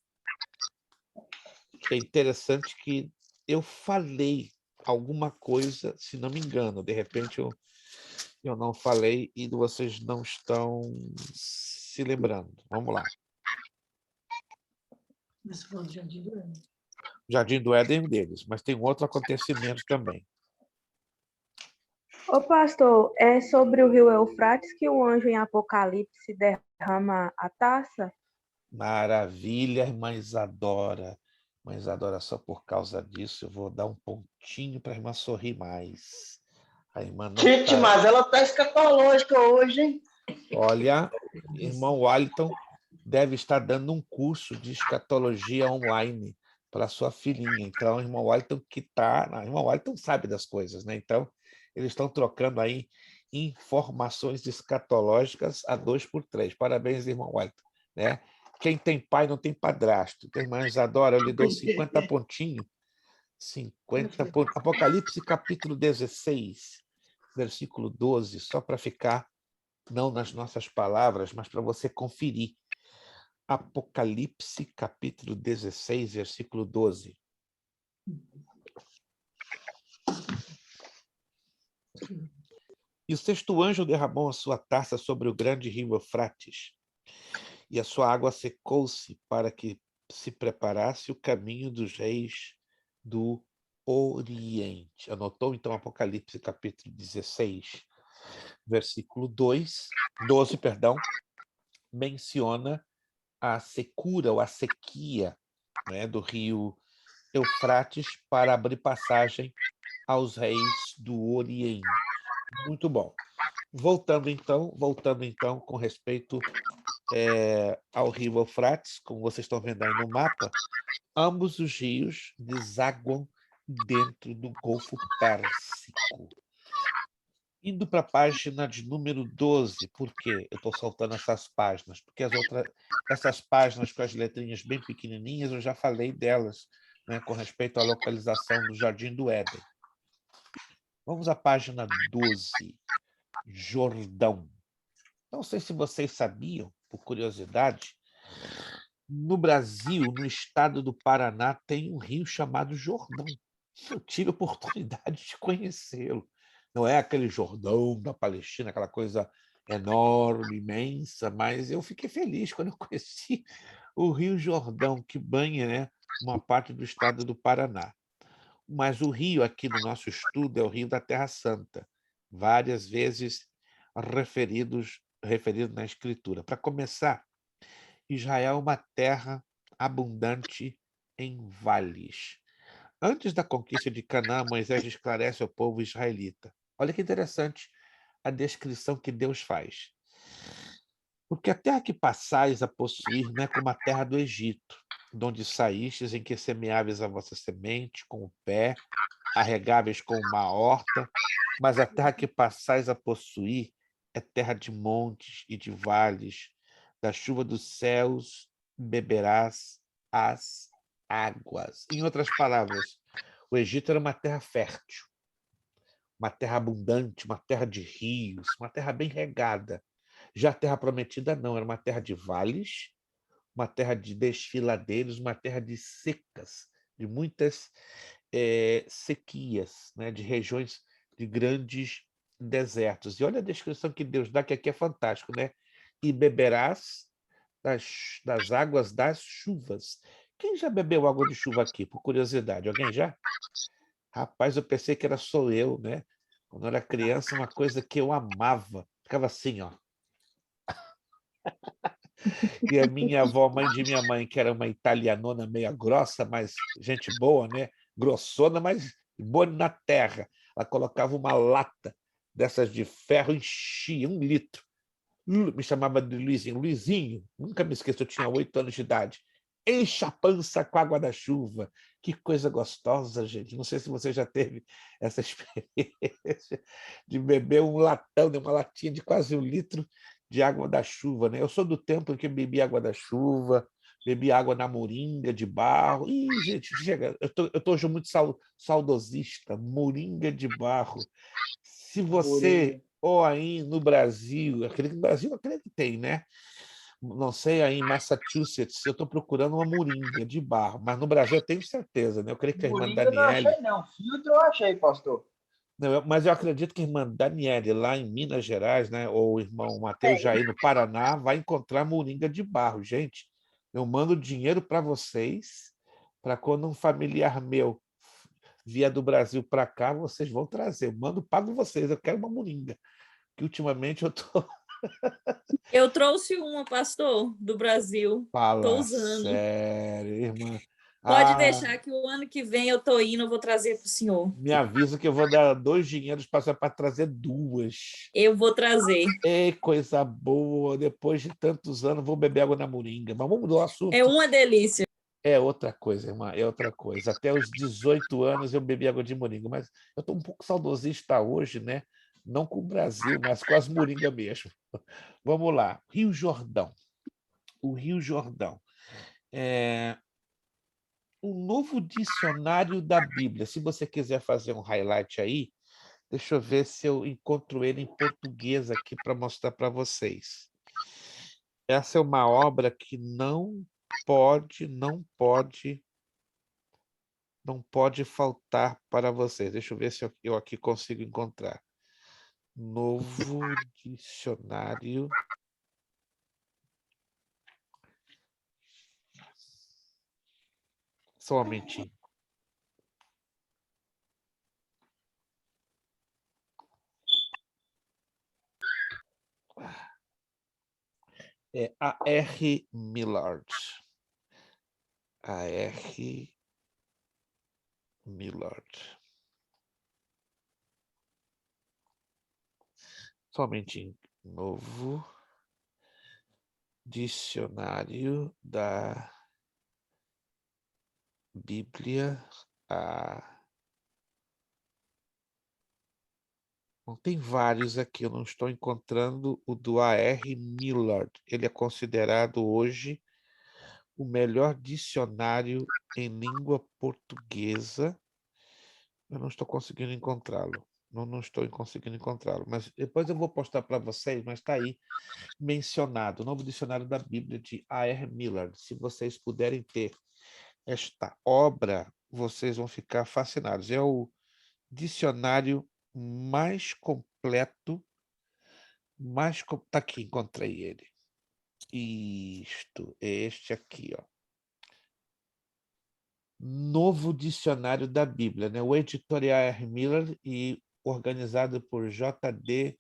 É interessante que eu falei alguma coisa, se não me engano, de repente eu não falei e vocês não estão se lembrando. Vamos lá. Mas falou do Jardim do Éden. Jardim do Éden é um deles, mas tem um outro acontecimento também. Ô, pastor, é sobre o rio Eufrates que o anjo em Apocalipse derrama a taça? Maravilha, irmã Isadora. Irmã Isadora, só por causa disso, eu vou dar um pontinho para a irmã sorrir mais. A irmã não Gente, tá... mas ela tá escatológica hoje, hein? Olha, irmão Wellington deve estar dando um curso de escatologia online para sua filhinha. Então, irmão Wellington que tá... Irmão Wellington sabe das coisas, né? Então, eles estão trocando aí informações escatológicas a 2 por 3. Parabéns, irmão Wellington, né? Quem tem pai não tem padrasto. Então, irmã Isadora, eu lhe dou 50 pontinhos. 50 pontos. Apocalipse, capítulo 16, versículo 12, só para ficar, não nas nossas palavras, mas para você conferir. Apocalipse, capítulo 16, versículo 12. E o sexto anjo derramou a sua taça sobre o grande rio Eufrates, e a sua água secou-se para que se preparasse o caminho dos reis do Oriente. Anotou, então, Apocalipse, capítulo 16, versículo 12, perdão, menciona a secura ou a sequia, né, do rio Eufrates para abrir passagem aos reis do Oriente. Muito bom. Voltando então, com respeito ao rio Eufrates, como vocês estão vendo aí no mapa, ambos os rios desaguam dentro do Golfo Pérsico. Indo para a página de número 12, por quê? Eu estou saltando essas páginas, porque essas páginas com as letrinhas bem pequenininhas, eu já falei delas, né, com respeito à localização do Jardim do Éden. Vamos à página 12, Jordão. Não sei se vocês sabiam, por curiosidade, no Brasil, no estado do Paraná, tem um rio chamado Jordão. Eu tive a oportunidade de conhecê-lo. Não é aquele Jordão da Palestina, aquela coisa enorme, imensa, mas eu fiquei feliz quando eu conheci o Rio Jordão, que banha, né, uma parte do estado do Paraná. Mas o rio aqui no nosso estudo é o Rio da Terra Santa, várias vezes referido na Escritura. Para começar, Israel é uma terra abundante em vales. Antes da conquista de Canaã, Moisés esclarece ao povo israelita. Olha que interessante a descrição que Deus faz. Porque a terra que passais a possuir não é como a terra do Egito, de onde saístes, em que semeáveis a vossa semente com o pé, arregáveis com uma horta, mas a terra que passais a possuir é terra de montes e de vales, da chuva dos céus beberás as águas. Em outras palavras, o Egito era uma terra fértil, uma terra abundante, uma terra de rios, uma terra bem regada. Já a terra prometida não, era uma terra de vales, uma terra de desfiladeiros, uma terra de secas, de muitas sequias, né, de regiões de grandes desertos. E olha a descrição que Deus dá, que aqui é fantástico, né? E beberás das águas das chuvas. Quem já bebeu água de chuva aqui, por curiosidade? Alguém já? Rapaz, eu pensei que era só eu, né? Quando eu era criança, uma coisa que eu amava. Ficava assim, ó. E a minha avó, mãe de minha mãe, que era uma italianona meia grossa, mas gente boa, né? Grossona, mas boa na terra. Ela colocava uma lata dessas de ferro, enchia 1 litro. Me chamava de Luizinho. Luizinho, nunca me esqueço, eu tinha 8 anos de idade. Enche a pança com a água da chuva. Que coisa gostosa, gente. Não sei se você já teve essa experiência de beber um latão, né, uma latinha de quase 1 litro de água da chuva, né? Eu sou do tempo em que bebi água da chuva, bebi água na moringa de barro. Ih, gente, chega, eu tô hoje muito saudosista, moringa de barro. Se você, Moringa. ou aí no Brasil, acredito que no Brasil, acredito que tem, né? Não sei, aí em Massachusetts, eu estou procurando uma moringa de barro, mas no Brasil eu tenho certeza, né? Eu creio que a irmã Moringa eu não Daniele, achei, não. Filtro eu achei, pastor. não, mas eu acredito que a irmã Daniele, lá em Minas Gerais, né? Ou o irmão Mateus Jair, no Paraná, vai encontrar moringa de barro. Gente, eu mando dinheiro para vocês, para quando um familiar meu vier do Brasil para cá, vocês vão trazer. Eu mando, pago vocês, eu quero uma moringa. Que ultimamente eu tô. Eu trouxe uma, pastor, do Brasil. Estou Fala usando. sério, irmã. Pode Ah, deixar que o ano que vem eu estou indo, eu vou trazer para o senhor. me avisa que eu vou dar 2 dinheiros para trazer 2. Eu vou trazer. Ei, coisa boa. Depois de tantos anos, vou beber água na moringa. Mas vamos mudar o É assunto. uma delícia. É outra coisa, irmã, é outra coisa. Até os 18 anos eu bebi água de moringa, mas eu estou um pouco saudosista hoje, né? Não com o Brasil, mas com as moringas mesmo. Vamos lá. Rio Jordão. O Rio Jordão. O novo dicionário da Bíblia. Se você quiser fazer um highlight aí, deixa eu ver se eu encontro ele em português aqui para mostrar para vocês. Essa é uma obra que não pode faltar para vocês. Deixa eu ver se eu aqui consigo encontrar. Novo dicionário só um momentinho. É A.R. Millard. A.R. Millard. Somente novo dicionário da Bíblia. Tem vários aqui, eu não estou encontrando o do A.R. Millard. Ele é considerado hoje o melhor dicionário em língua portuguesa. Eu não estou conseguindo encontrá-lo. Não estou conseguindo encontrá-lo. Mas depois eu vou postar para vocês, mas está aí mencionado. O novo dicionário da Bíblia de A.R. Millard. Se vocês puderem ter esta obra, vocês vão ficar fascinados. É o dicionário mais completo, tá aqui, encontrei ele. Isto, é este aqui, ó. Novo Dicionário da Bíblia, né? O editorial R. Miller e organizado por J.D.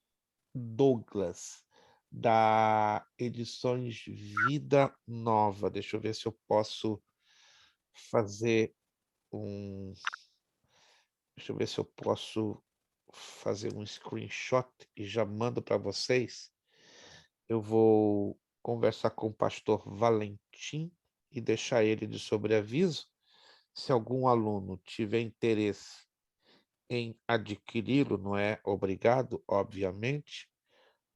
Douglas, da Edições Vida Nova. Deixa eu ver se eu posso fazer um... Deixa eu ver se eu posso fazer um screenshot e já mando para vocês. Eu vou conversar com o pastor Valentim e deixar ele de sobreaviso. Se algum aluno tiver interesse em adquiri-lo, não é obrigado, obviamente,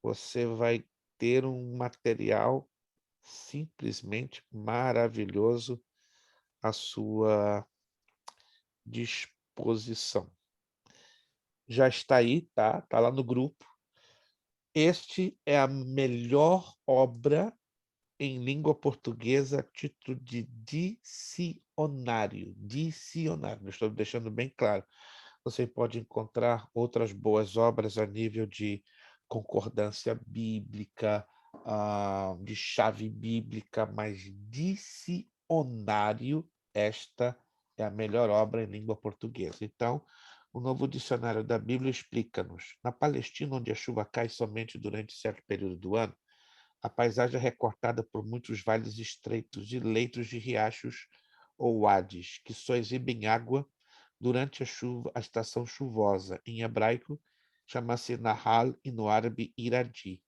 você vai ter um material simplesmente maravilhoso à sua disposição. Já está aí, tá? Está lá no grupo. Este é a melhor obra em língua portuguesa a título de dicionário. Dicionário, estou deixando bem claro. Você pode encontrar outras boas obras a nível de concordância bíblica, de chave bíblica, mas dicionário, esta é a melhor obra em língua portuguesa. Então, o novo dicionário da Bíblia explica-nos: na Palestina, onde a chuva cai somente durante certo período do ano, a paisagem é recortada por muitos vales estreitos e leitos de riachos ou wades, que só exibem água durante a estação chuvosa. Em hebraico, chama-se Nahal e no árabe Iradi.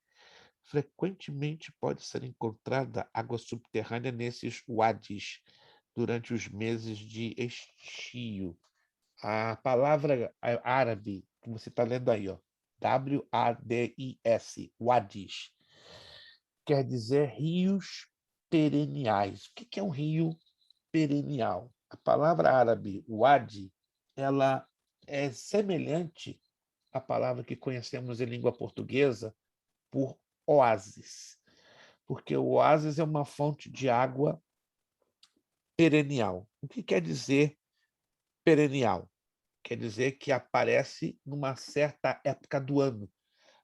Frequentemente pode ser encontrada água subterrânea nesses wadis durante os meses de estio. A palavra árabe, que você está lendo aí, ó, W-A-D-I-S, wadis, quer dizer rios perenniais. O que é um rio perennial? A palavra árabe, wadi, ela é semelhante à palavra que conhecemos em língua portuguesa por oásis, porque o oásis é uma fonte de água perennial. O que quer dizer perennial? Quer dizer que aparece numa certa época do ano.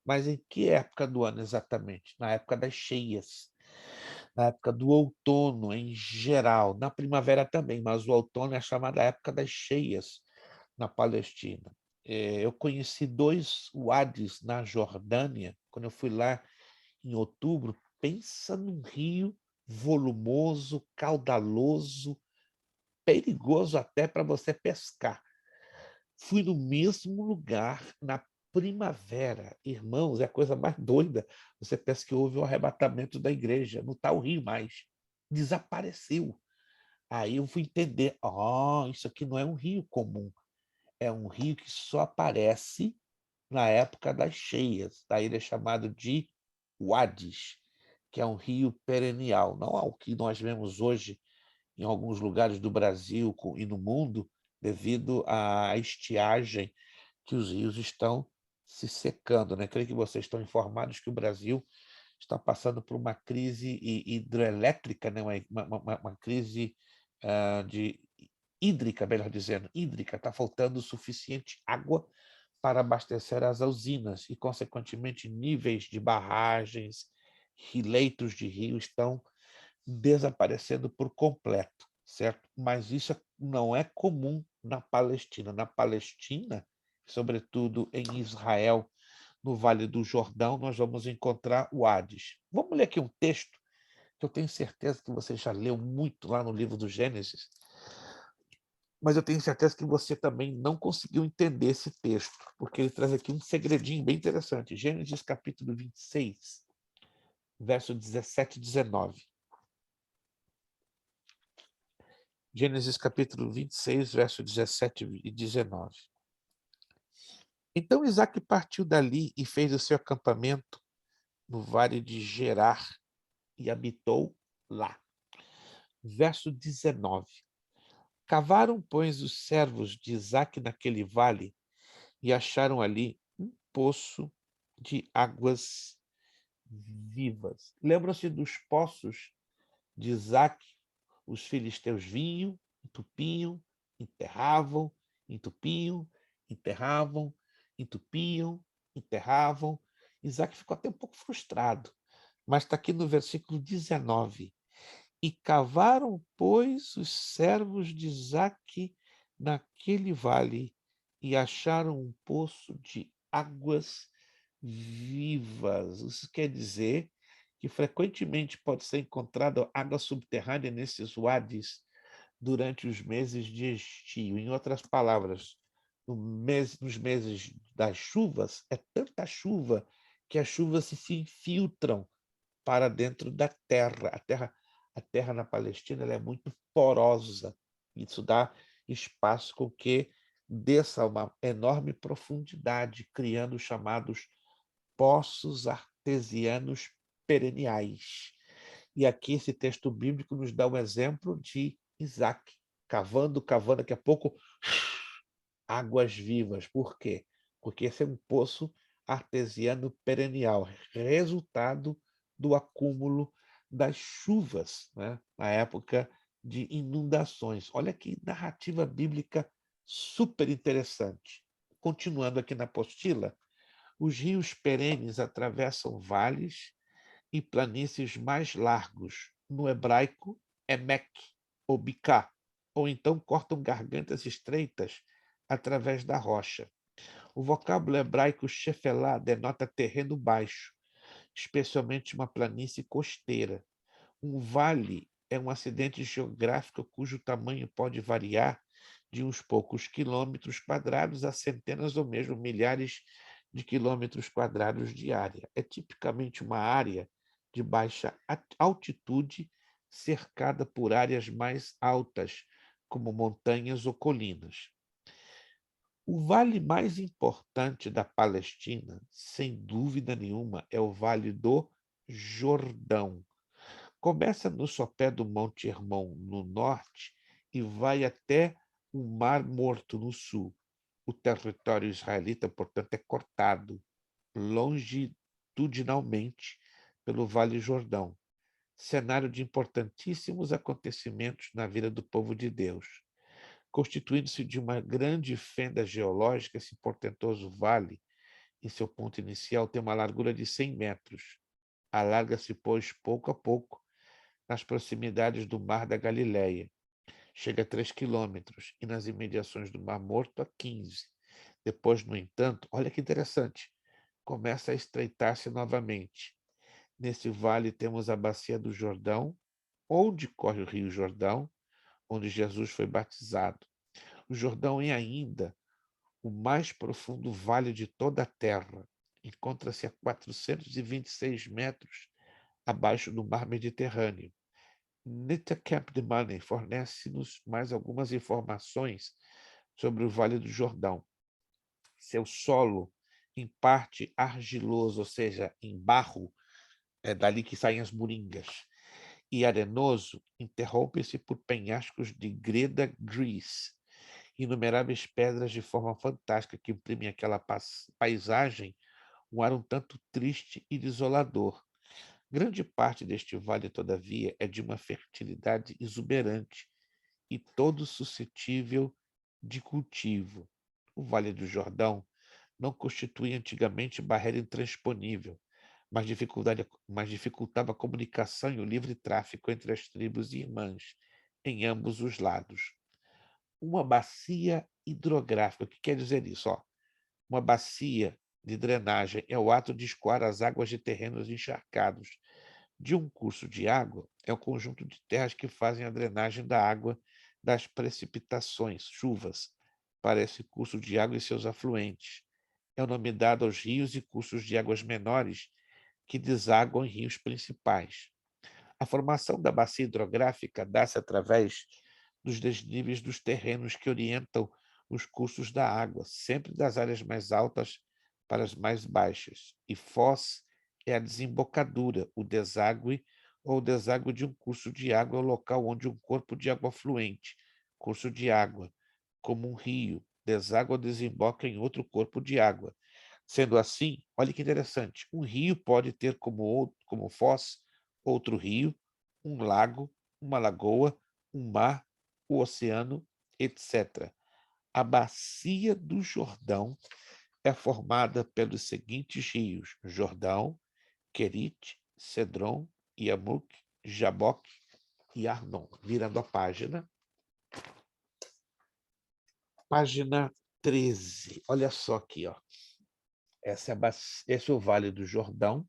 Mas em que época do ano exatamente? Na época das cheias, na época do outono em geral, na primavera também, mas o outono é a chamada época das cheias na Palestina. Eu conheci 2 wadis na Jordânia, quando eu fui lá em outubro. Pensa num rio volumoso, caudaloso, perigoso até para você pescar. Fui no mesmo lugar na primavera. Irmãos, é a coisa mais doida. Você pensa que houve um arrebatamento da igreja. Não está o rio mais. Desapareceu. Aí eu fui entender. Isso aqui não é um rio comum. É um rio que só aparece na época das cheias. Daí ele é chamado de Wadis, que é um rio perennial. Não é o que nós vemos hoje em alguns lugares do Brasil e no mundo, devido à estiagem que os rios estão se secando, né? Creio que vocês estão informados que o Brasil está passando por uma crise hidroelétrica, né? Uma crise de hídrica, melhor dizendo, hídrica. Está faltando suficiente água para abastecer as usinas e, consequentemente, níveis de barragens e leitos de rio estão desaparecendo por completo, certo? Mas isso não é comum na Palestina. Na Palestina, sobretudo em Israel, no Vale do Jordão, nós vamos encontrar o Hades. Vamos ler aqui um texto que eu tenho certeza que você já leu muito lá no livro do Gênesis, mas eu tenho certeza que você também não conseguiu entender esse texto, porque ele traz aqui um segredinho bem interessante. Gênesis capítulo 26, verso 17 e 19. Gênesis capítulo 26, verso 17 e 19. Então Isaque partiu dali e fez o seu acampamento no vale de Gerar e habitou lá. Verso 19. Cavaram, pois, os servos de Isaque naquele vale e acharam ali um poço de águas vivas. Lembram-se dos poços de Isaque? Os filisteus vinham, entupiam, enterravam, entupiam, enterravam, entupiam, enterravam. Isaque ficou até um pouco frustrado, mas está aqui no versículo 19. E cavaram, pois, os servos de Isaque naquele vale e acharam um poço de águas vivas. Isso quer dizer que frequentemente pode ser encontrada água subterrânea nesses wades durante os meses de estio. Em outras palavras, nos meses das chuvas, é tanta chuva que as chuvas se infiltram para dentro da terra. A terra na Palestina ela é muito porosa. Isso dá espaço com que desça uma enorme profundidade, criando os chamados poços artesianos perenniais. E aqui esse texto bíblico nos dá um exemplo de Isaque, cavando, daqui a pouco, águas vivas. Por quê? Porque esse é um poço artesiano perennial, resultado do acúmulo das chuvas, né? Na época de inundações. Olha que narrativa bíblica super interessante. Continuando aqui na apostila, os rios perenes atravessam vales e planícies mais largos. No hebraico, Emek, ou Biká, ou então cortam gargantas estreitas através da rocha. O vocábulo hebraico shefelá denota terreno baixo, especialmente uma planície costeira. Um vale é um acidente geográfico cujo tamanho pode variar de uns poucos quilômetros quadrados a centenas ou mesmo milhares de quilômetros quadrados de área. É tipicamente uma área de baixa altitude cercada por áreas mais altas, como montanhas ou colinas. O vale mais importante da Palestina, sem dúvida nenhuma, é o Vale do Jordão. Começa no sopé do Monte Hermon, no norte, e vai até o Mar Morto, no sul. O território israelita, portanto, é cortado longitudinalmente pelo Vale Jordão, cenário de importantíssimos acontecimentos na vida do povo de Deus. Constituindo-se de uma grande fenda geológica, esse portentoso vale, em seu ponto inicial, tem uma largura de 100 metros. Alarga-se, pois, pouco a pouco, nas proximidades do Mar da Galileia. Chega a 3 quilômetros e nas imediações do Mar Morto a 15. Depois, no entanto, olha que interessante, começa a estreitar-se novamente. Nesse vale temos a bacia do Jordão, onde corre o Rio Jordão, onde Jesus foi batizado. O Jordão é ainda o mais profundo vale de toda a terra. Encontra-se a 426 metros abaixo do mar Mediterrâneo. Nita Camp de Money fornece-nos mais algumas informações sobre o Vale do Jordão. Seu solo, em parte argiloso, ou seja, em barro, é dali que saem as moringas, e arenoso, interrompe-se por penhascos de greda gris, inumeráveis pedras de forma fantástica que imprimem àquela paisagem um ar um tanto triste e desolador. Grande parte deste vale, todavia, é de uma fertilidade exuberante e todo suscetível de cultivo. O Vale do Jordão não constituía antigamente barreira intransponível, mas dificultava a comunicação e o livre tráfico entre as tribos irmãs em ambos os lados. Uma bacia hidrográfica, o que quer dizer isso? Uma bacia de drenagem é o ato de escoar as águas de terrenos encharcados. De um curso de água é o conjunto de terras que fazem a drenagem da água das precipitações, chuvas, para esse curso de água e seus afluentes. É o nome dado aos rios e cursos de águas menores que desaguam em rios principais. A formação da bacia hidrográfica dá-se através dos desníveis dos terrenos que orientam os cursos da água, sempre das áreas mais altas para as mais baixas. E foz é a desembocadura, o deságue ou o deságue de um curso de água é o local onde um corpo de água fluente, curso de água, como um rio, deságua ou desemboca em outro corpo de água. Sendo assim, olha que interessante, um rio pode ter como foz outro rio, um lago, uma lagoa, um mar, o oceano, etc. A bacia do Jordão é formada pelos seguintes rios: Jordão, Querite, Cedron, Yamuk, Jaboque e Arnon. Virando a página. Página 13. Olha só aqui, ó. Esse é o Vale do Jordão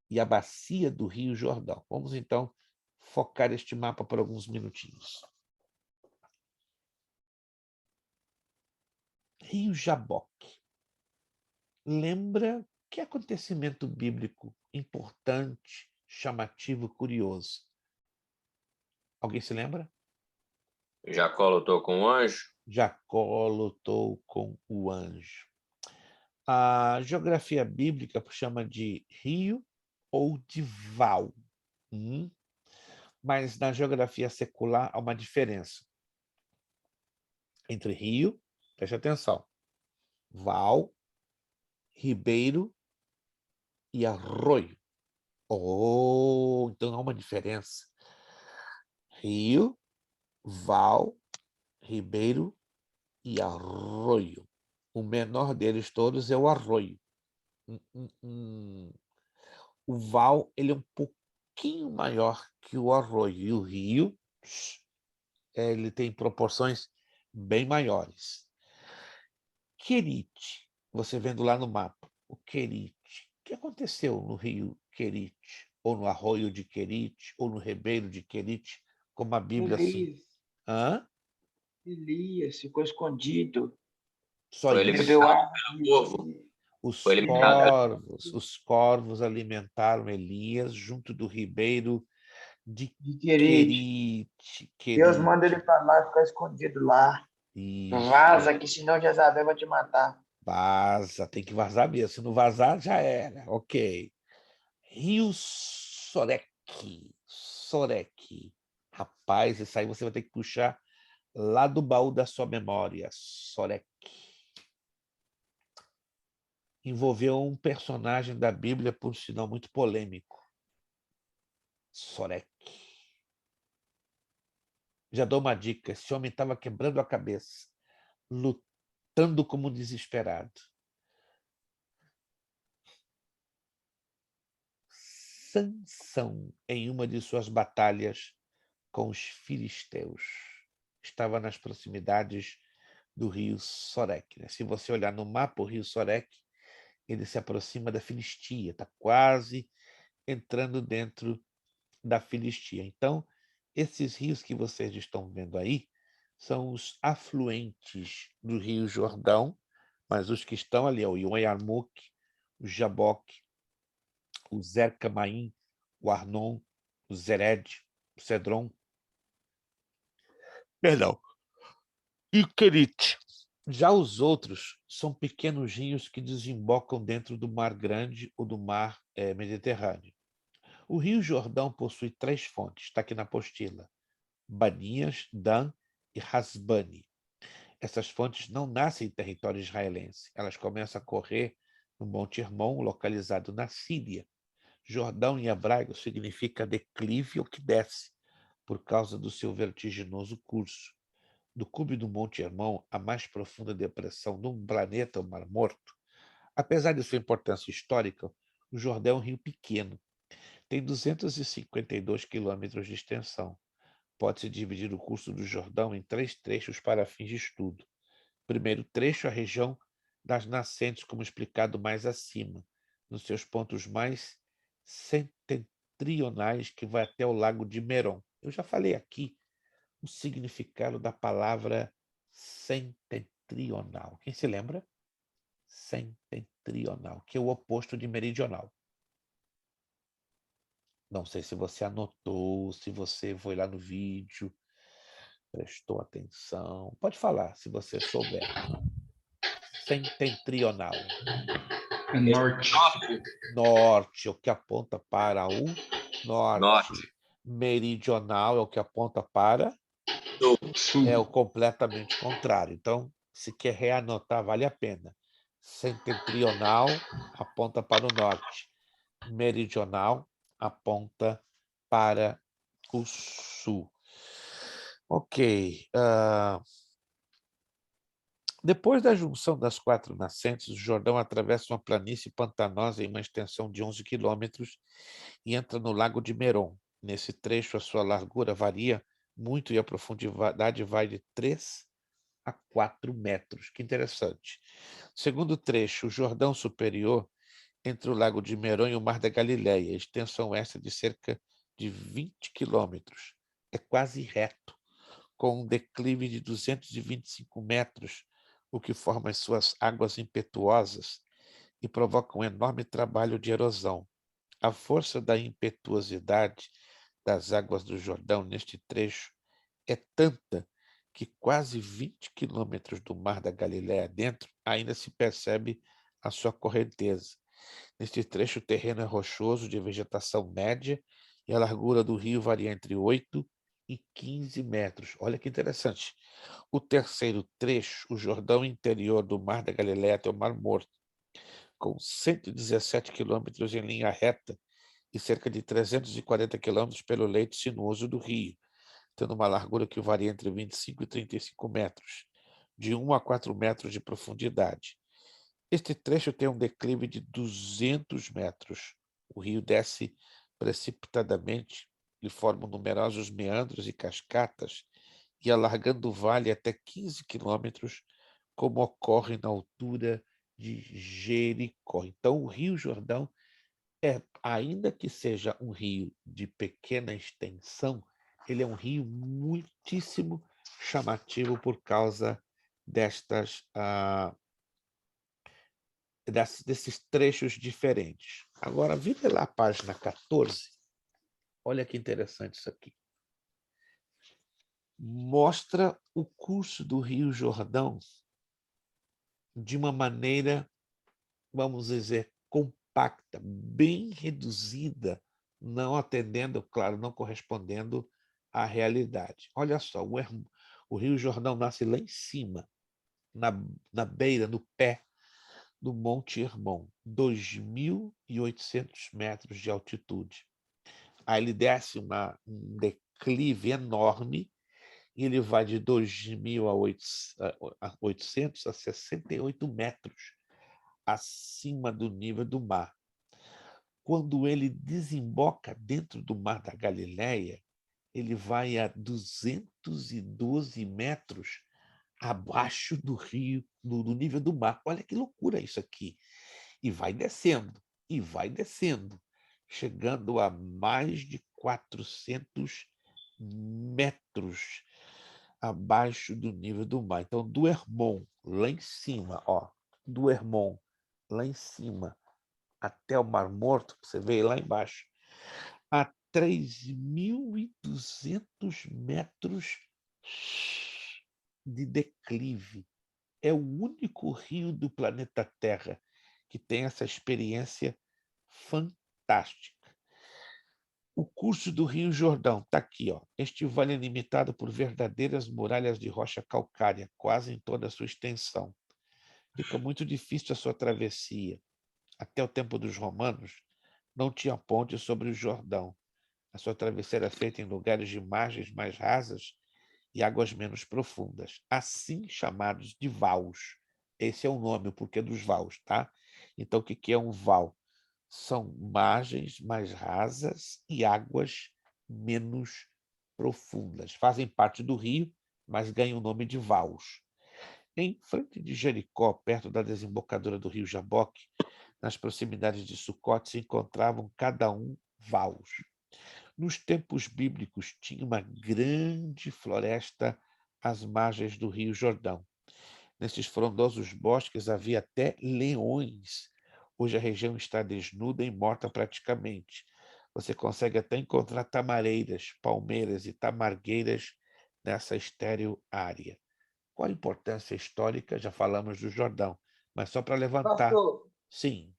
e a bacia do Rio Jordão. Vamos, então, focar este mapa por alguns minutinhos. Rio Jaboque. Lembra que acontecimento bíblico importante, chamativo, curioso? Alguém se lembra? Jacó lutou com o anjo? Jacó lutou com o anjo. A geografia bíblica chama de rio ou de val. Mas na geografia secular há uma diferença entre rio, preste atenção, val, ribeiro e arroio. Então há uma diferença. Rio, val, ribeiro e arroio. O menor deles todos é o arroio. O val ele é um pouquinho maior que o arroio. E o rio ele tem proporções bem maiores. Querite, você vendo lá no mapa, o Querite. O que aconteceu no rio Querite? Ou no arroio de Querite? Ou no ribeiro de Querite? Como a Bíblia assim. Elias ficou escondido. Só Foi isso. Bebeu água. pelo povo. Foi Os corvos alimentaram Elias junto do ribeiro de Querite. Querite. Deus manda ele para lá e ficar escondido lá. Isso. Vaza, que senão Jezabel vai te matar. Vaza, tem que vazar mesmo. Se não vazar, já era. Ok. Rio Soreque. Soreque. Rapaz, isso aí você vai ter que puxar lá do baú da sua memória. Soreque. Envolveu um personagem da Bíblia, por sinal, muito polêmico. Soreque. Já dou uma dica. Esse homem estava quebrando a cabeça, lutando como um desesperado. Sansão, em uma de suas batalhas com os filisteus, estava nas proximidades do rio Soreque. Se você olhar no mapa, o rio Soreque, ele se aproxima da Filistia, está quase entrando dentro da Filistia. Então, esses rios que vocês estão vendo aí são os afluentes do rio Jordão, mas os que estão ali, o Yarmuk, o Jaboque, o Zercamaim, o Arnon, o Zered, o Cedron, perdão, e o Querite. Já os outros são pequenos rios que desembocam dentro do Mar Grande ou do Mar Mediterrâneo. O Rio Jordão possui 3 fontes, está aqui na apostila: Banias, Dan e Hasbani. Essas fontes não nascem em território israelense. Elas começam a correr no Monte Hermon, localizado na Síria. Jordão em hebraico significa declive ou que desce, por causa do seu vertiginoso curso. do cume do Monte Hermon, a mais profunda depressão do planeta, o Mar Morto, apesar de sua importância histórica, o Jordão é um rio pequeno. Tem 252 quilômetros de extensão. Pode-se dividir o curso do Jordão em 3 trechos para fins de estudo. Primeiro trecho, a região das nascentes, como explicado mais acima, nos seus pontos mais setentrionais, que vai até o Lago de Meron. Eu já falei aqui o significado da palavra setentrional. Quem se lembra? Setentrional, que é o oposto de meridional. Não sei se você anotou, se você foi lá no vídeo, prestou atenção. Pode falar, se você souber. Setentrional. Norte. Norte é o que aponta para o norte. Norte. Meridional é o que aponta para Sul. é o completamente contrário. Então, se quer reanotar, vale a pena. Setentrional aponta para o norte. Meridional aponta para o sul. Ok. Depois da junção das 4 nascentes, o Jordão atravessa uma planície pantanosa em uma extensão de 11 quilômetros e entra no Lago de Meron. Nesse trecho, a sua largura varia muito e a profundidade vai de 3 a 4 metros. Que interessante. Segundo trecho, o Jordão Superior, entre o Lago de Meron e o Mar da Galileia, extensão esta de cerca de 20 quilômetros. É quase reto, com um declive de 225 metros, o que forma as suas águas impetuosas e provoca um enorme trabalho de erosão. A força da impetuosidade das águas do Jordão neste trecho é tanta que quase 20 quilômetros do Mar da Galileia dentro ainda se percebe a sua correnteza. Neste trecho, o terreno é rochoso, de vegetação média, e a largura do rio varia entre 8 e 15 metros. Olha que interessante. O terceiro trecho, o Jordão interior do Mar da Galileia até o Mar Morto, com 117 quilômetros em linha reta e cerca de 340 quilômetros pelo leito sinuoso do rio, tendo uma largura que varia entre 25 e 35 metros, de 1 a 4 metros de profundidade. Este trecho tem um declive de 200 metros. O rio desce precipitadamente e forma numerosos meandros e cascatas, e alargando o vale até 15 quilômetros, como ocorre na altura de Jericó. Então, o Rio Jordão, ainda que seja um rio de pequena extensão, ele é um rio muitíssimo chamativo por causa desses trechos diferentes. Agora, vira lá a página 14. Olha que interessante isso aqui. Mostra o curso do Rio Jordão de uma maneira, vamos dizer, compacta, bem reduzida, não atendendo, claro, não correspondendo à realidade. Olha só, o Rio Jordão nasce lá em cima, na beira, no pé do Monte Hermon, 2.800 metros de altitude. Aí ele desce um declive enorme e ele vai de 2.800 a 68 metros acima do nível do mar. Quando ele desemboca dentro do Mar da Galileia, ele vai a 212 metros abaixo do rio, do nível do mar. Olha que loucura isso aqui. E vai descendo, chegando a mais de 400 metros abaixo do nível do mar. Então, do Hermon, lá em cima, do Hermon, lá em cima, até o Mar Morto, você vê lá embaixo, a 3.200 metros de declive. É o único rio do planeta Terra que tem essa experiência fantástica. O curso do Rio Jordão está aqui. Este vale é limitado por verdadeiras muralhas de rocha calcária, quase em toda a sua extensão. Fica muito difícil a sua travessia. Até o tempo dos romanos, não tinha ponte sobre o Jordão. A sua travessia era feita em lugares de margens mais rasas e águas menos profundas, assim chamados de vals. Esse é o nome, o porquê dos vals, tá? Então, o que é um val? São margens mais rasas e águas menos profundas. Fazem parte do rio, mas ganham o nome de vals. Em frente de Jericó, perto da desembocadura do rio Jaboque, nas proximidades de Sucote, se encontravam cada um vals. Nos tempos bíblicos, tinha uma grande floresta às margens do rio Jordão. Nesses frondosos bosques havia até leões. Hoje a região está desnuda e morta praticamente. Você consegue até encontrar tamareiras, palmeiras e tamargueiras nessa estéril área. Qual a importância histórica? Já falamos do Jordão, mas só para levantar. Pastor, Sim,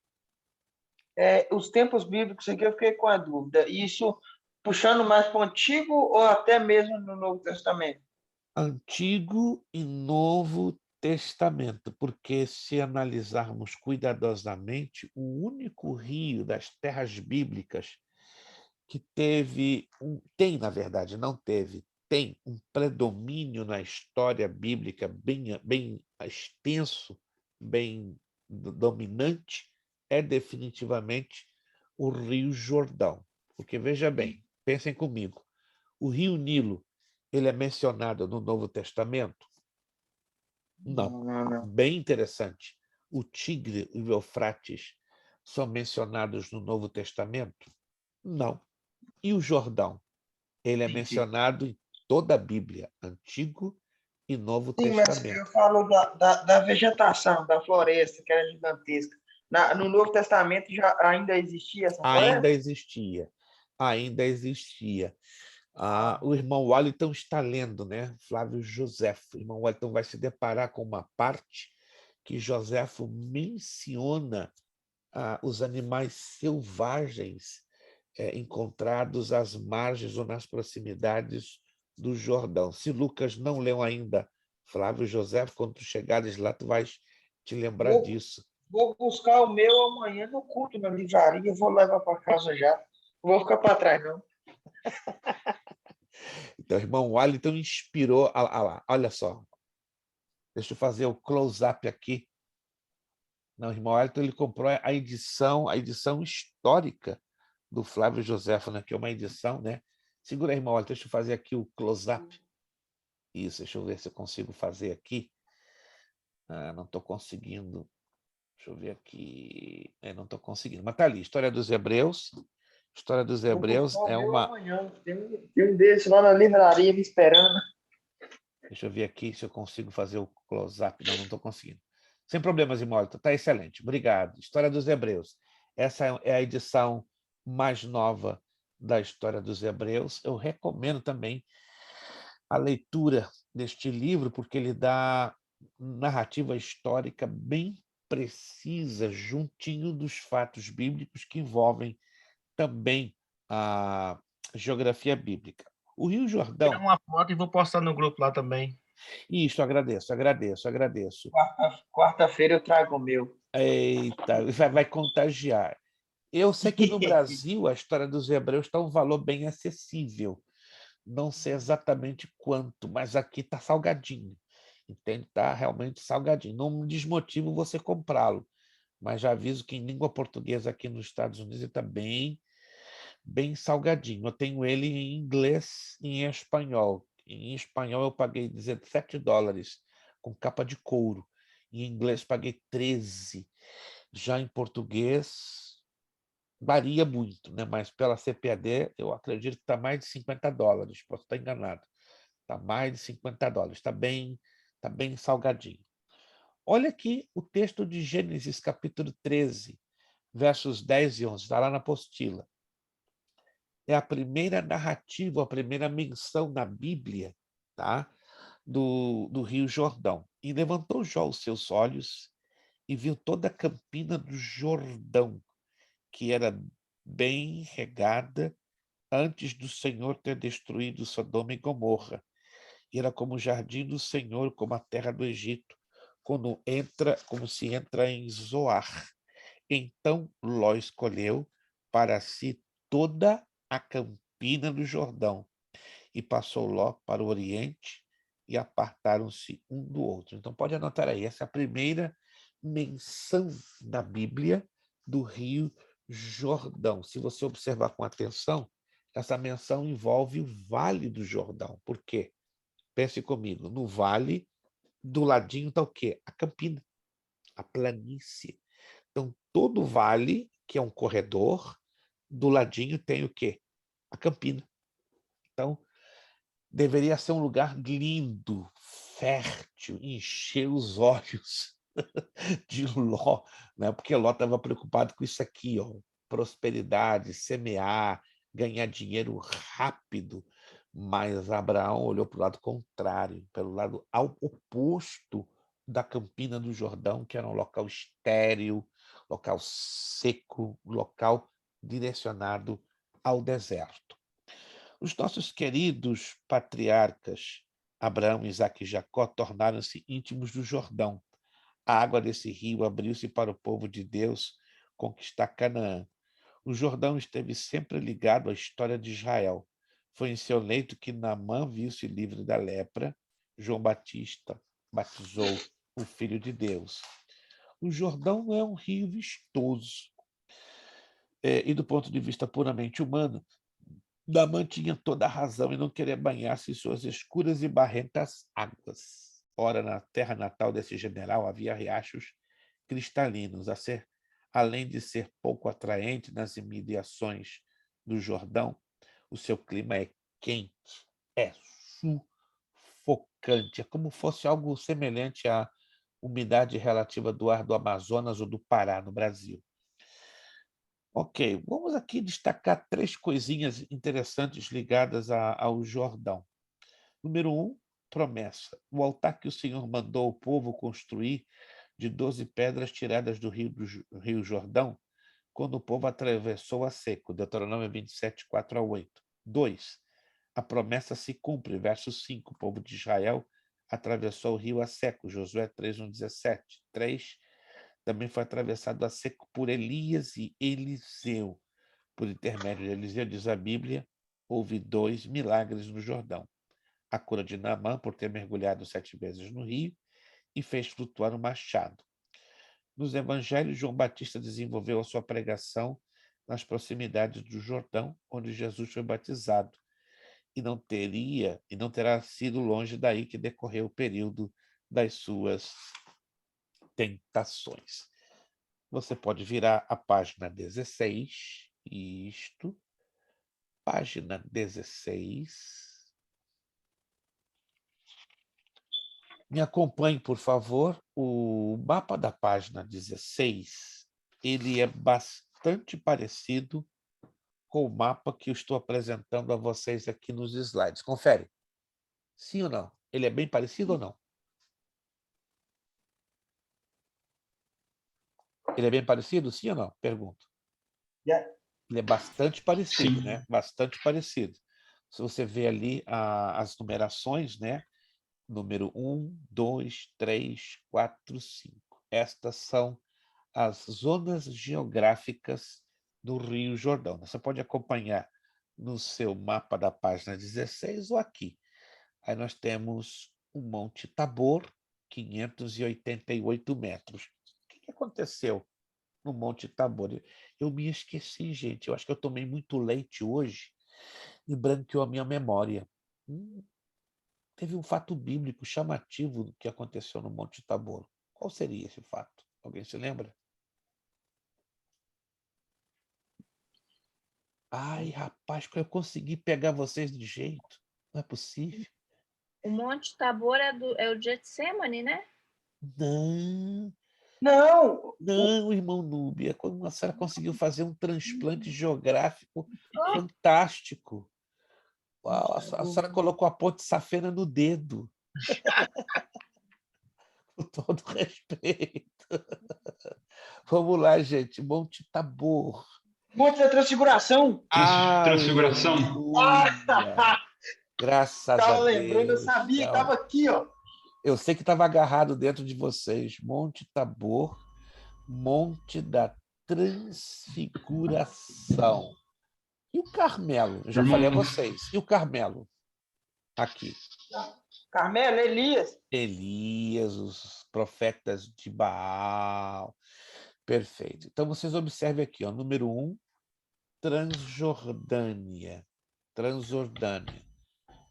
os tempos bíblicos aqui eu fiquei com a dúvida. Isso puxando mais para o Antigo ou até mesmo no Novo Testamento? Antigo e Novo Testamento, porque se analisarmos cuidadosamente, o único rio das terras bíblicas que tem, na verdade, não teve, tem um predomínio na história bíblica bem extenso, bem dominante, é definitivamente o Rio Jordão. Porque, veja bem, pensem comigo, o Rio Nilo, ele é mencionado no Novo Testamento? Não. Não. Bem interessante. O Tigre e o Eufrates são mencionados no Novo Testamento? Não. E o Jordão? Ele é Entendi. mencionado em toda a Bíblia, Antigo e Novo Sim, mas eu Testamento. falo da vegetação, da floresta, que era gigantesca. No Novo Testamento já ainda existia essa Ainda floresta? existia. Ainda existia. O irmão Wellington está lendo, né? Flávio Joséfo. O irmão Wellington vai se deparar com uma parte que Joséfo menciona os animais selvagens encontrados às margens ou nas proximidades do Jordão. Se Lucas não leu ainda Flávio Joséfo, quando tu chegares lá, tu vais te lembrar Vou, disso. vou buscar o meu amanhã no culto, na livraria, eu vou levar para casa já. Não vou ficar para trás, não. Então, o irmão Wellington inspirou. Lá, olha só. Deixa eu fazer o close-up aqui. Não, o irmão Wellington ele comprou a edição histórica do Flávio Joséfo, né? Que é uma edição, né? Segura aí, irmão Wellington, deixa eu fazer aqui o close-up. Isso, deixa eu ver se eu consigo fazer aqui. Não estou conseguindo. Deixa eu ver aqui. Não estou conseguindo. Mas está ali, História dos Hebreus. História dos Vou buscar Hebreus o é meu uma. amanhã. Tem um desse lá na livraria me esperando. Deixa eu ver aqui se eu consigo fazer o close-up. Não estou conseguindo. Sem problemas, Imólito. Está excelente. Obrigado. História dos Hebreus. Essa é a edição mais nova da História dos Hebreus. Eu recomendo também a leitura deste livro, porque ele dá narrativa histórica bem precisa, juntinho dos fatos bíblicos que envolvem também a geografia bíblica. O Rio Tirar Jordão, uma foto e vou postar no grupo lá também. isso, agradeço. Quarta-feira eu trago o meu. Eita, vai contagiar. Eu sei que no Brasil a história dos hebreus está um valor bem acessível. Não sei exatamente quanto, mas aqui está salgadinho. Entende? Está realmente salgadinho. Não me desmotiva você comprá-lo, mas já aviso que em língua portuguesa aqui nos Estados Unidos ele está bem salgadinho. Eu tenho ele em inglês e em espanhol. Em espanhol eu paguei $17 com capa de couro. Em inglês paguei 13. Já em português varia muito, né? Mas pela CPAD eu acredito que está mais de $50. Posso estar enganado. Está mais de $50. Tá bem salgadinho. Olha aqui o texto de Gênesis, capítulo 13, versos 10 e 11. Está lá na apostila. É a primeira narrativa, a primeira menção na Bíblia, tá? do Rio Jordão. E levantou Jó os seus olhos e viu toda a campina do Jordão, que era bem regada antes do Senhor ter destruído Sodoma e Gomorra. E era como o jardim do Senhor, como a terra do Egito, como se entra em Zoar. Então Ló escolheu para si toda a campina do Jordão, e passou Ló para o oriente e apartaram-se um do outro. Então, pode anotar aí, essa é a primeira menção da Bíblia do Rio Jordão. Se você observar com atenção, essa menção envolve o Vale do Jordão. Por quê? Pense comigo, no vale, do ladinho está o quê? A campina, a planície. Então, todo vale, que é um corredor, do ladinho tem o quê? A campina. Então, deveria ser um lugar lindo, fértil, encher os olhos de Ló, né? Porque Ló estava preocupado com isso aqui, ó, prosperidade, semear, ganhar dinheiro rápido. Mas Abraão olhou para o lado contrário, pelo lado ao oposto da Campina do Jordão, que era um local estéril, local seco, local direcionado ao deserto. Os nossos queridos patriarcas, Abraão, Isaque e Jacó, tornaram-se íntimos do Jordão. A água desse rio abriu-se para o povo de Deus conquistar Canaã. O Jordão esteve sempre ligado à história de Israel. Foi em seu leito que Naamã viu-se livre da lepra. João Batista batizou o Filho de Deus. O Jordão não é um rio vistoso. E do ponto de vista puramente humano, Naamã tinha toda a razão em não querer banhar-se em suas escuras e barrentas águas. Ora, na terra natal desse general havia riachos cristalinos, além de ser pouco atraente nas imediações do Jordão, o seu clima é quente, é sufocante, é como fosse algo semelhante à umidade relativa do ar do Amazonas ou do Pará, no Brasil. Ok, vamos aqui destacar 3 coisinhas interessantes ligadas ao Jordão. Número 1, promessa. O altar que o Senhor mandou o povo construir de 12 pedras tiradas do Rio Jordão, quando o povo atravessou a seco. Deuteronômio 27, 4-8. 2. A promessa se cumpre. Verso 5. O povo de Israel atravessou o rio a seco. Josué 3, 17. 3. Também foi atravessado a seco por Elias e Eliseu. Por intermédio de Eliseu, diz a Bíblia, houve 2 milagres no Jordão. A cura de Naamã, por ter mergulhado 7 vezes no rio, e fez flutuar um machado. Nos evangelhos, João Batista desenvolveu a sua pregação nas proximidades do Jordão, onde Jesus foi batizado, e não terá sido longe daí que decorreu o período das suas tentações. Você pode virar a página 16, página 16. Me acompanhe, por favor. O mapa da página 16, ele é bastante parecido com o mapa que eu estou apresentando a vocês aqui nos slides. Confere. Sim ou não? Ele é bem parecido ou não? Ele é bem parecido, sim ou não? Pergunto. Yeah. Ele é bastante parecido, Sim. né? Bastante parecido. Se você vê ali as numerações, né? Número 1, 2, 3, 4, 5. Estas são as zonas geográficas do Rio Jordão. Você pode acompanhar no seu mapa da página 16 ou aqui. Aí nós temos o Monte Tabor, 588 metros. O que aconteceu no Monte Tabor? Eu me esqueci, gente. Eu acho que eu tomei muito leite hoje e branqueou a minha memória. Teve um fato bíblico chamativo do que aconteceu no Monte Tabor. Qual seria esse fato? Alguém se lembra? Ai, rapaz, eu consegui pegar vocês de jeito. Não é possível. O Monte Tabor é o Getsemane, né? Não, irmão Núbia. A senhora conseguiu fazer um transplante geográfico fantástico. Uau, a senhora colocou a ponte safena no dedo. Com todo respeito. Vamos lá, gente. Monte Tabor. Monte da Transfiguração. Transfiguração. Graças a Tava Deus. lembrando, eu sabia que tava aqui, ó. Eu sei que estava agarrado dentro de vocês. Monte Tabor, Monte da Transfiguração. E o Carmelo? Eu já falei a vocês. E o Carmelo? Aqui. Carmelo, Elias. Elias, os profetas de Baal. Perfeito. Então, vocês observem aqui, ó, número 1, Transjordânia. Transjordânia.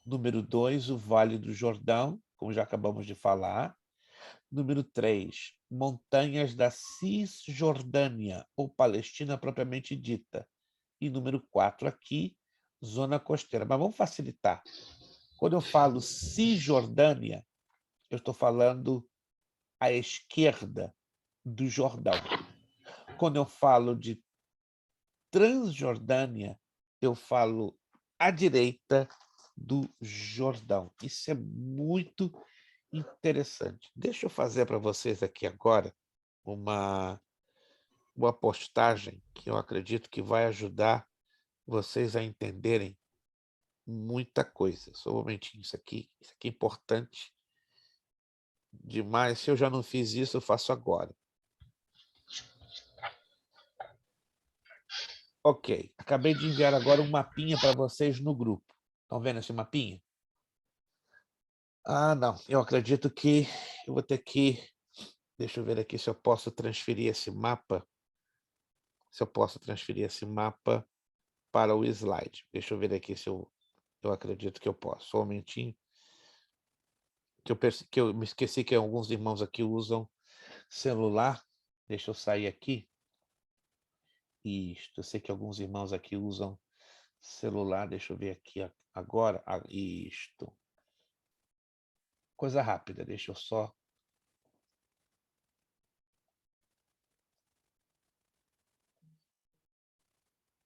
Número 2, o Vale do Jordão, como já acabamos de falar. Número 3, montanhas da Cisjordânia, ou Palestina propriamente dita. E número 4 aqui, zona costeira. Mas vamos facilitar. Quando eu falo Cisjordânia, eu estou falando à esquerda do Jordão. Quando eu falo de Transjordânia, eu falo à direita do Jordão. Isso é muito interessante. Deixa eu fazer para vocês aqui agora uma postagem que eu acredito que vai ajudar vocês a entenderem muita coisa. Só um momentinho, isso aqui é importante demais. Se eu já não fiz isso, eu faço agora. Ok, acabei de enviar agora um mapinha para vocês no grupo. Estão vendo esse mapinha? Ah, não, eu acredito que eu vou ter que... Deixa eu ver aqui se eu posso transferir esse mapa. Se eu posso transferir esse mapa para o slide. Deixa eu ver aqui se eu acredito que eu posso. Só um momentinho. Que eu me esqueci que alguns irmãos aqui usam celular. Deixa eu sair aqui. Isto, eu sei que alguns irmãos aqui usam celular. Deixa eu ver aqui agora. Isto. Coisa rápida, deixa eu só...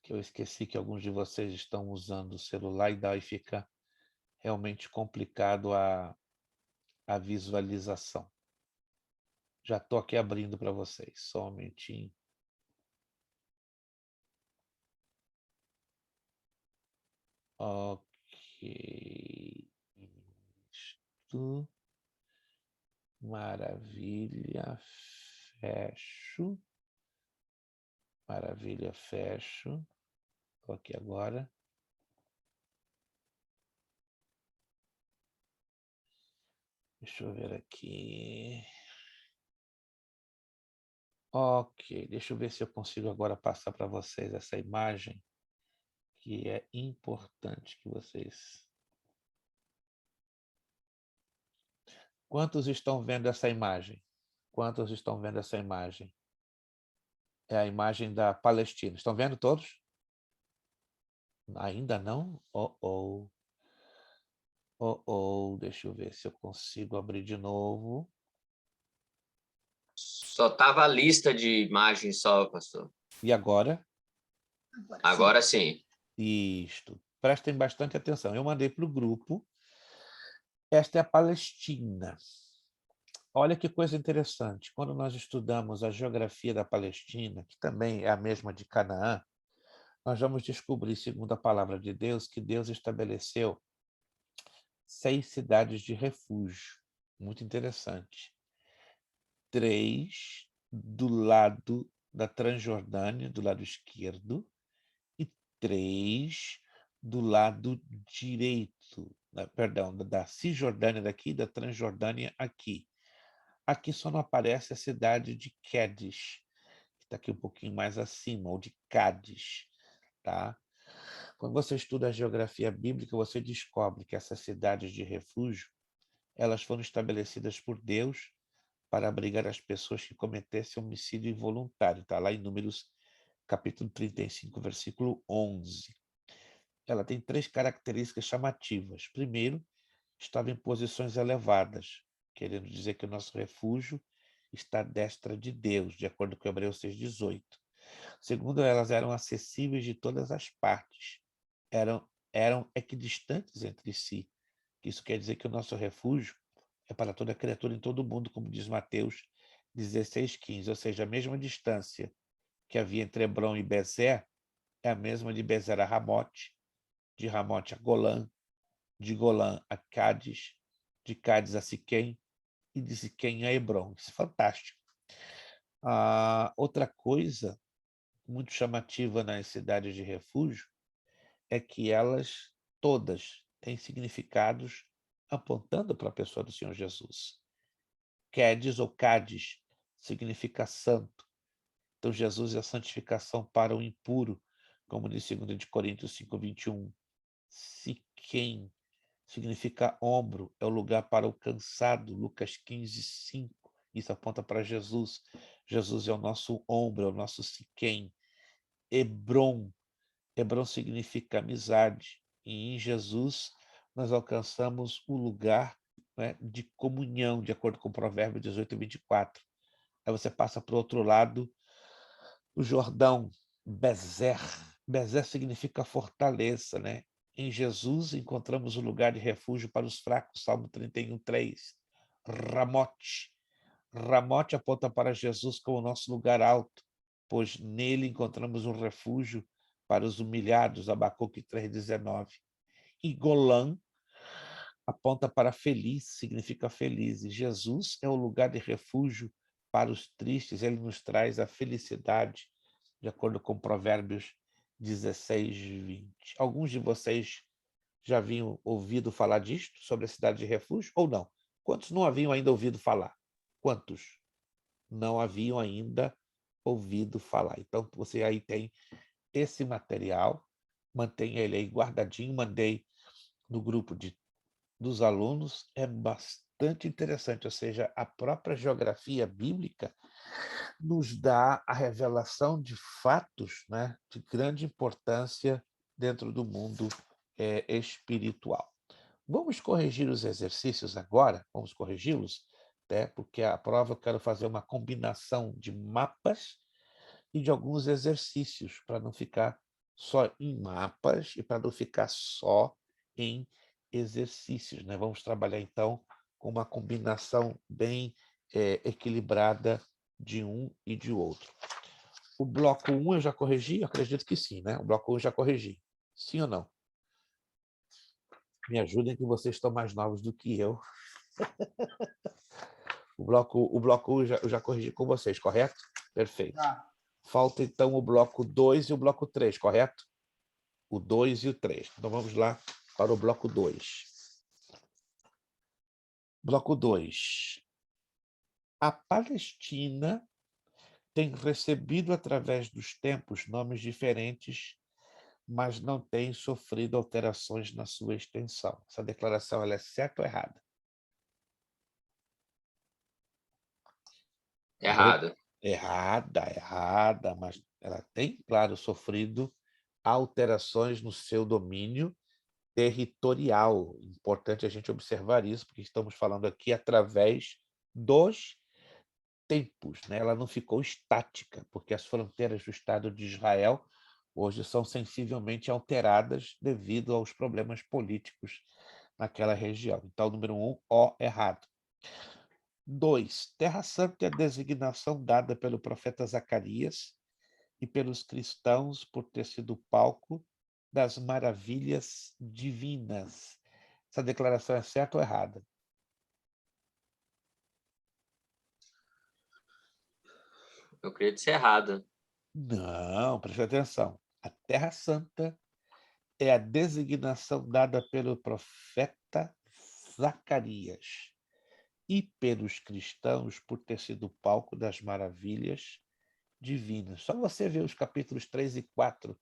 Que eu esqueci que alguns de vocês estão usando o celular e daí fica realmente complicado a visualização. Já estou aqui abrindo para vocês, só um momentinho. Ok. Isto. Maravilha. Fecho. Maravilha, fecho. Estou aqui agora. Deixa eu ver aqui. Ok, deixa eu ver se eu consigo agora passar para vocês essa imagem, que é importante que vocês... Quantos estão vendo essa imagem? Quantos estão vendo essa imagem? É a imagem da Palestina. Estão vendo todos? Ainda não? Deixa eu ver se eu consigo abrir de novo. Só estava a lista de imagens só, pastor. E agora? Agora sim. Isto. Prestem bastante atenção. Eu mandei para o grupo. Esta é a Palestina. Olha que coisa interessante. Quando nós estudamos a geografia da Palestina, que também é a mesma de Canaã, nós vamos descobrir, segundo a palavra de Deus, que Deus estabeleceu 6 cidades de refúgio. Muito interessante. 3 do lado da Transjordânia, do lado esquerdo, e 3 do lado direito, perdão, da Cisjordânia daqui, da Transjordânia aqui. Aqui só não aparece a cidade de Quedes, que está aqui um pouquinho mais acima, ou de Cádiz, tá? Quando você estuda a geografia bíblica, você descobre que essas cidades de refúgio, elas foram estabelecidas por Deus para abrigar as pessoas que cometessem homicídio involuntário. Está lá em Números, capítulo 35, versículo 11. Ela tem 3 características chamativas. Primeiro, estava em posições elevadas, querendo dizer que o nosso refúgio está à destra de Deus, de acordo com Hebreus 6,18. Segundo, elas eram acessíveis de todas as partes. Eram equidistantes entre si. Isso quer dizer que o nosso refúgio é para toda criatura em todo o mundo, como diz Mateus 16,15. Ou seja, a mesma distância que havia entre Hebrom e Bezer é a mesma de Bezer a Ramote, de Ramote a Golã, de Golã a Cádiz, de Cádiz a Siquém e de Siquém a Hebrom. Isso é fantástico. Outra coisa muito chamativa nas cidades de refúgio é que elas todas têm significados apontando para a pessoa do Senhor Jesus. Quedes ou Cádiz significa santo. Então, Jesus é a santificação para o impuro, como diz 2 de Coríntios 5:21. Siquém significa ombro, é o lugar para o cansado, Lucas 15:5. Isso aponta para Jesus. Jesus é o nosso ombro, é o nosso Siquém. Hebron significa amizade. E em Jesus nós alcançamos o lugar, né, de comunhão, de acordo com o Provérbio 18:24. Aí você passa para o outro lado, o Jordão, Bezer. Bezer significa fortaleza, né? Em Jesus encontramos o lugar de refúgio para os fracos, Salmo 31:3. Ramote. Ramote aponta para Jesus como nosso lugar alto, pois nele encontramos um refúgio para os humilhados, Abacuque 3:19. E Golã aponta para feliz, significa feliz. E Jesus é o lugar de refúgio para os tristes, ele nos traz a felicidade, de acordo com Provérbios 16:20. Alguns de vocês já haviam ouvido falar disto, sobre a cidade de refúgio, ou não? Quantos não haviam ainda ouvido falar? Quantos não haviam ainda ouvido falar? Então, você aí tem esse material, mantenha ele aí guardadinho, mandei no grupo dos alunos, é bastante interessante, ou seja, a própria geografia bíblica nos dá a revelação de fatos, né, de grande importância dentro do mundo espiritual. Vamos corrigir os exercícios agora, vamos corrigi-los, né, porque a prova eu quero fazer uma combinação de mapas e de alguns exercícios, para não ficar só em mapas e para não ficar só em exercícios, né? Vamos trabalhar, então, com uma combinação bem equilibrada de um e de outro. O bloco 1 eu já corrigi? Eu acredito que sim, né? O bloco 1 eu já corrigi. Sim ou não? Me ajudem, que vocês estão mais novos do que eu. O bloco 1 eu já corrigi com vocês, correto? Perfeito. Falta, então, o bloco 2 e o bloco 3, correto? O 2 e o 3. Então, vamos lá para o bloco 2. Bloco 2. A Palestina tem recebido, através dos tempos, nomes diferentes, mas não tem sofrido alterações na sua extensão. Essa declaração ela é certa ou errada? Errado. Errada, mas ela tem, claro, sofrido alterações no seu domínio territorial. Importante a gente observar isso, porque estamos falando aqui através dos tempos, né? Ela não ficou estática, porque as fronteiras do Estado de Israel hoje são sensivelmente alteradas devido aos problemas políticos naquela região. Então, número 1, O, errado. 2, Terra Santa é a designação dada pelo profeta Zacarias e pelos cristãos por ter sido o palco das maravilhas divinas. Essa declaração é certa ou errada? Eu creio ser errado. Não, preste atenção. A Terra Santa é a designação dada pelo profeta Zacarias e pelos cristãos por ter sido o palco das maravilhas divinas. Só você ver os capítulos 3 e 4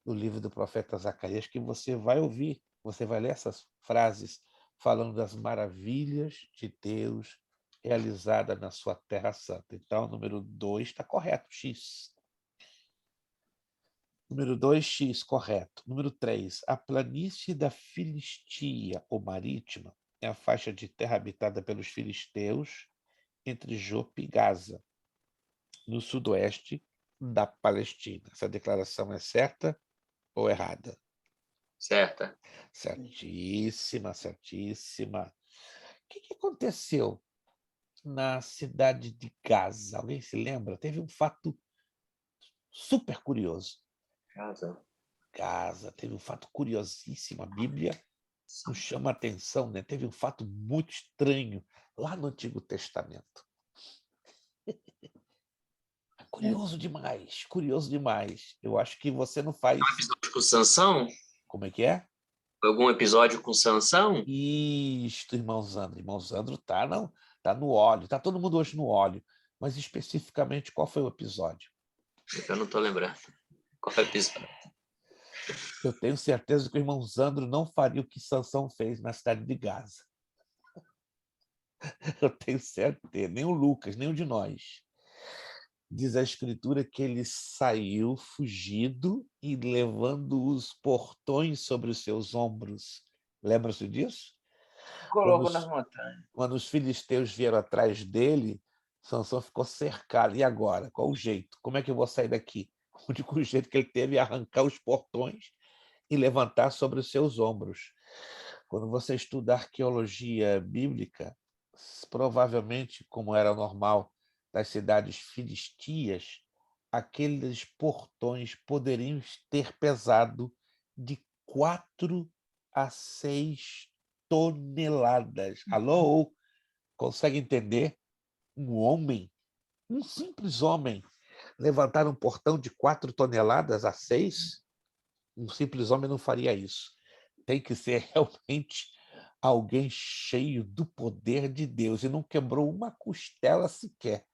do livro do profeta Zacarias que você vai ouvir, você vai ler essas frases falando das maravilhas de Deus realizada na sua Terra Santa. Então, número 2 está correto, X. Número 2, X, correto. Número 3, a planície da Filistia, ou marítima, é a faixa de terra habitada pelos filisteus entre Jope e Gaza, no sudoeste da Palestina. Essa declaração é certa ou errada? Certa. Certíssima, certíssima. O que aconteceu na cidade de Gaza? Alguém se lembra? Teve um fato super curioso. Gaza, teve um fato curiosíssimo. A Bíblia nos chama a atenção, né? Teve um fato muito estranho lá no Antigo Testamento. Curioso demais, curioso demais. Eu acho que você não faz... Um episódio com Sansão? Como é que é? Algum episódio com Sansão? Isto, irmão Zandro. Irmão Zandro tá no óleo. Tá todo mundo hoje no óleo. Mas especificamente, qual foi o episódio? Eu não estou lembrando. Qual foi o episódio? Eu tenho certeza que o irmão Zandro não faria o que Sansão fez na cidade de Gaza. Eu tenho certeza. Nem o Lucas, nem o de nós. Diz a Escritura que ele saiu fugido e levando os portões sobre os seus ombros. Lembra-se disso? Colocou nas montanhas. Quando os filisteus vieram atrás dele, Sansão ficou cercado. E agora? Qual o jeito? Como é que eu vou sair daqui? O único jeito que ele teve é arrancar os portões e levantar sobre os seus ombros. Quando você estuda arqueologia bíblica, provavelmente, como era normal das cidades filistias, aqueles portões poderiam ter pesado de 4 a 6 toneladas. Alô? Consegue entender? Um homem, um simples homem, levantar um portão de 4 toneladas a 6? Um simples homem não faria isso. Tem que ser realmente alguém cheio do poder de Deus e não quebrou uma costela sequer.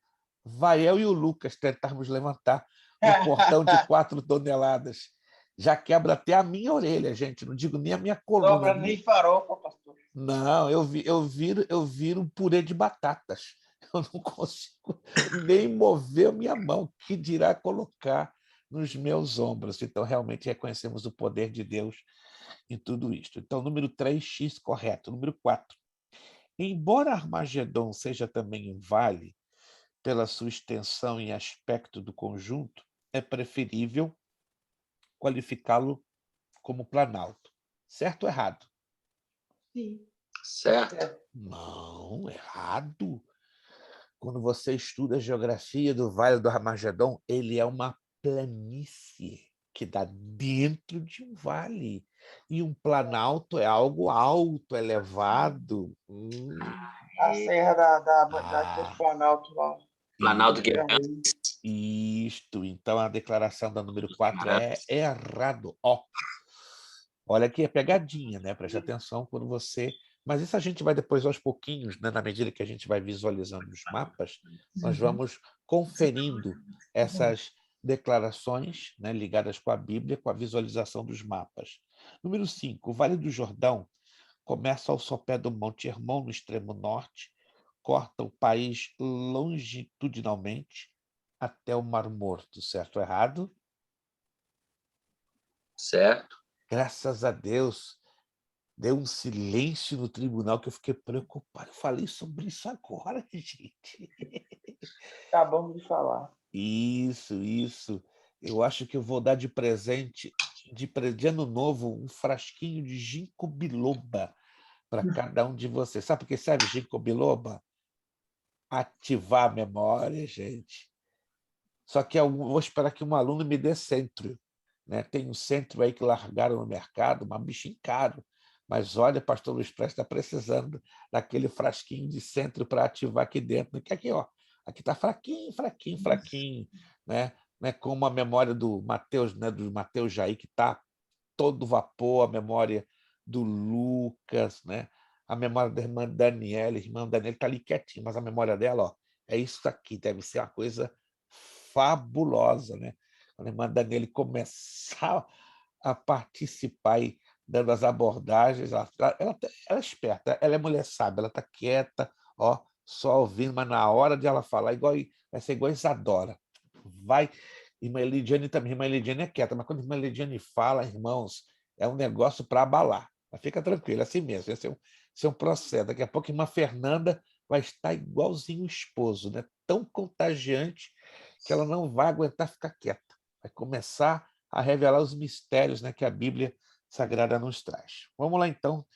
Vael e o Lucas tentarmos levantar um portão de 4 toneladas. Já quebra até a minha orelha, gente. Não digo nem a minha coluna. Sobra nem farofa, pastor. Não, eu viro um purê de batatas. Eu não consigo nem mover a minha mão, que dirá colocar nos meus ombros. Então, realmente reconhecemos o poder de Deus em tudo isto. Então, número 3, X correto. Número 4. Embora Armagedon seja também um vale, pela sua extensão e aspecto do conjunto, é preferível qualificá-lo como planalto. Certo ou errado? Sim. Certo. Não, errado. Quando você estuda a geografia do Vale do Armagedon, ele é uma planície que dá dentro de um vale. E um planalto é algo alto, elevado. A serra daquele Planalto lá. Planalto Isto. Então, a declaração da número 4 é errado. Ó, olha aqui, é pegadinha, né? Preste atenção quando você... Mas isso a gente vai depois, aos pouquinhos, né? Na medida que a gente vai visualizando os mapas, nós vamos conferindo essas declarações, né, ligadas com a Bíblia, com a visualização dos mapas. Número 5. O Vale do Jordão começa ao sopé do Monte Hermon, no extremo norte, corta o país longitudinalmente até o Mar Morto. Certo ou errado? Certo. Graças a Deus, deu um silêncio no tribunal que eu fiquei preocupado. Eu falei sobre isso agora, gente. Acabamos de falar. Isso. Eu acho que eu vou dar de presente, de ano novo, um frasquinho de ginkgo biloba para cada um de vocês. Sabe por que serve ginkgo biloba? Ativar a memória, gente. Só que eu vou esperar que um aluno me dê centro. Né? Tem um centro aí que largaram no mercado, mas bichinho caro. Mas olha, pastor Luiz Prestes está precisando daquele frasquinho de centro para ativar aqui dentro. Que aqui, ó, aqui está fraquinho. Né? Não é como a memória do Mateus, né? Do Mateus Jair, que está todo vapor, a memória do Lucas, né? A memória da irmã Daniela. A irmã Daniela está ali quietinha, mas a memória dela, ó, é isso aqui, deve ser uma coisa fabulosa, né? Quando a irmã Daniela começar a participar e dando as abordagens, ela é esperta, ela é mulher sábia, ela está quieta, ó, só ouvindo, mas na hora de ela falar, vai ser igual a Isadora. Vai. Irmã Elidiane também, irmã Elidiane é quieta, mas quando a irmã Elidiane fala, irmãos, é um negócio para abalar. Mas fica tranquilo, é assim mesmo, esse é um processo. Daqui a pouco a irmã Fernanda vai estar igualzinho o esposo, né? Tão contagiante que ela não vai aguentar ficar quieta. Vai começar a revelar os mistérios, né, que a Bíblia Sagrada nos traz. Vamos lá, então.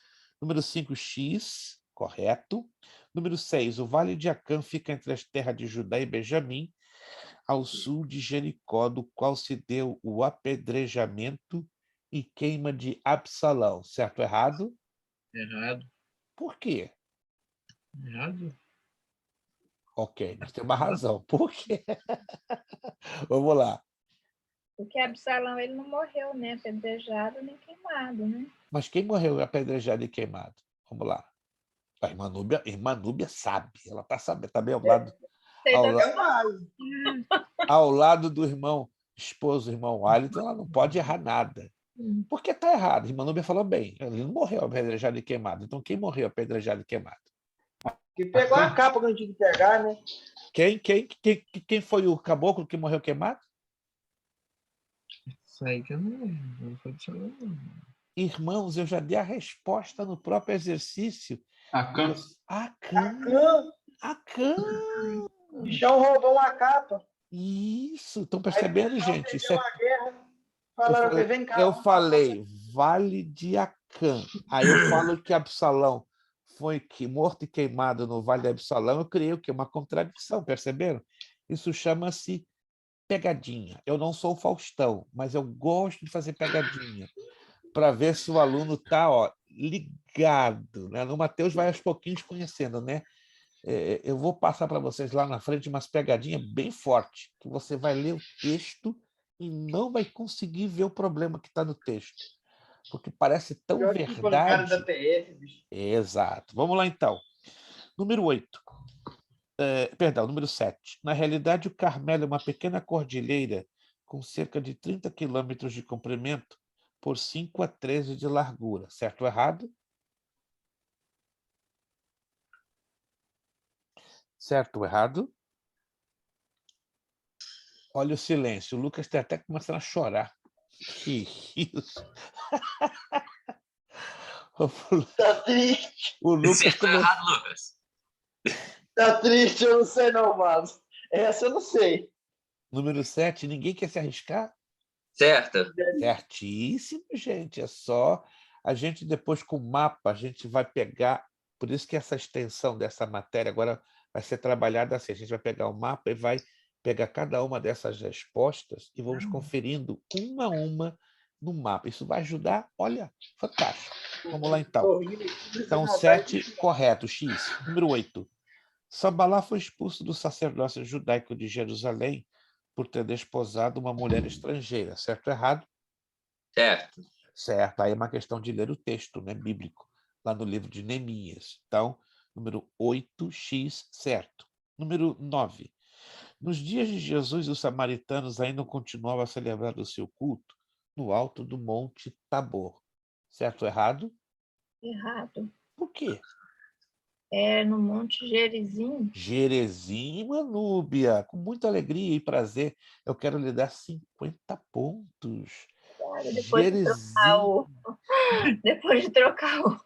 Número 5, X, correto. Número 6, o Vale de Acã fica entre as terras de Judá e Benjamim, ao sul de Jericó, do qual se deu o apedrejamento e queima de Absalão. Certo ou errado? Errado. Por quê? Errado. Ok, nós temos uma razão. Por quê? Vamos lá. Porque Absalão ele não morreu, né? Apedrejado nem queimado, né? Mas quem morreu apedrejado e queimado? Vamos lá. A irmã Núbia sabe. Ela está sabendo. Está bem ao lado do irmão esposo, irmão Wellington, ela não pode errar nada. Porque está errado. A irmã Núbia falou bem. Ele não morreu apedrejado e queimado. Então, quem morreu apedrejado e queimado? Que pegou a capa que a gente tinha que pegar, né? Quem foi o caboclo que morreu queimado? Isso aí que eu não lembro. Não foi disso aí, não. Irmãos, eu já dei a resposta no próprio exercício. Acã. Acã. O bichão roubou uma capa. Isso. Estão percebendo, gente? Isso Uma guerra. Falaram que vem cá. Eu falei, Vale de Acã. Aí eu falo que Absalão foi morto e queimado no Vale de Absalão. Eu criei o quê? Uma contradição, perceberam? Isso chama-se pegadinha. Eu não sou o Faustão, mas eu gosto de fazer pegadinha para ver se o aluno está ligado. Né? No Mateus vai aos pouquinhos conhecendo, né? Eu vou passar para vocês lá na frente umas pegadinhas bem fortes, que você vai ler o texto e não vai conseguir ver o problema que está no texto, porque parece tão verdade. Da TF, bicho. Exato. Vamos lá, então. Número 8. Número 7. Na realidade, o Carmelo é uma pequena cordilheira com cerca de 30 quilômetros de comprimento por 5 a 13 de largura. Certo ou errado? Certo ou errado? Olha o silêncio. O Lucas está até começando a chorar. Que isso? Tá triste. O Lucas Certo ou errado, Lucas? Tá triste, eu não sei não, mano. Essa eu não sei. Número 7. Ninguém quer se arriscar? Certo. Certíssimo, gente. É só a gente depois com o mapa, a gente vai pegar, por isso que essa extensão dessa matéria agora vai ser trabalhada assim, a gente vai pegar o mapa e vai pegar cada uma dessas respostas e vamos conferindo uma a uma no mapa. Isso vai ajudar, olha, fantástico. Vamos lá então. Então, 7, correto, X. Número 8. Sambalá foi expulso do sacerdócio judaico de Jerusalém por ter desposado uma mulher estrangeira. Certo ou errado? Certo. Certo. Aí é uma questão de ler o texto, né, bíblico, lá no livro de Neemias. Então, número 8x, certo. Número 9. Nos dias de Jesus, os samaritanos ainda continuavam a celebrar o seu culto no alto do Monte Tabor. Certo ou errado? Errado. Por quê? É no Monte Gerizim. Gerizim, Núbia, com muita alegria e prazer, eu quero lhe dar 50 pontos. Gerizim. Depois de trocar o...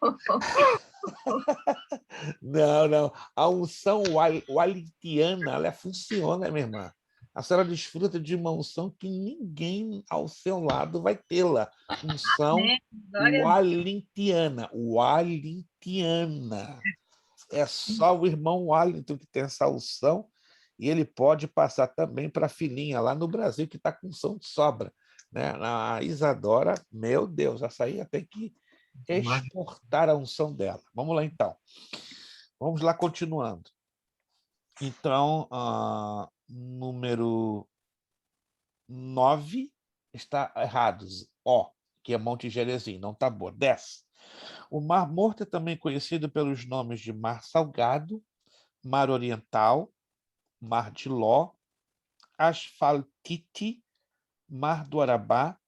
Não. A unção walitiana, ela funciona, minha irmã. A senhora desfruta de uma unção que ninguém ao seu lado vai tê-la. Unção walitiana. Walitiana. É só o irmão Wellington que tem essa unção e ele pode passar também para a filhinha lá no Brasil que está com unção de sobra. Né? A Isadora, meu Deus, essa aí tem que exportar a unção dela. Vamos lá, então. Vamos lá, continuando. Então, número 9 está errado. O, que é Monte Gerizim, não Tabor. 10. O Mar Morto é também conhecido pelos nomes de Mar Salgado, Mar Oriental, Mar de Ló, Asfaltite, Mar do Arabá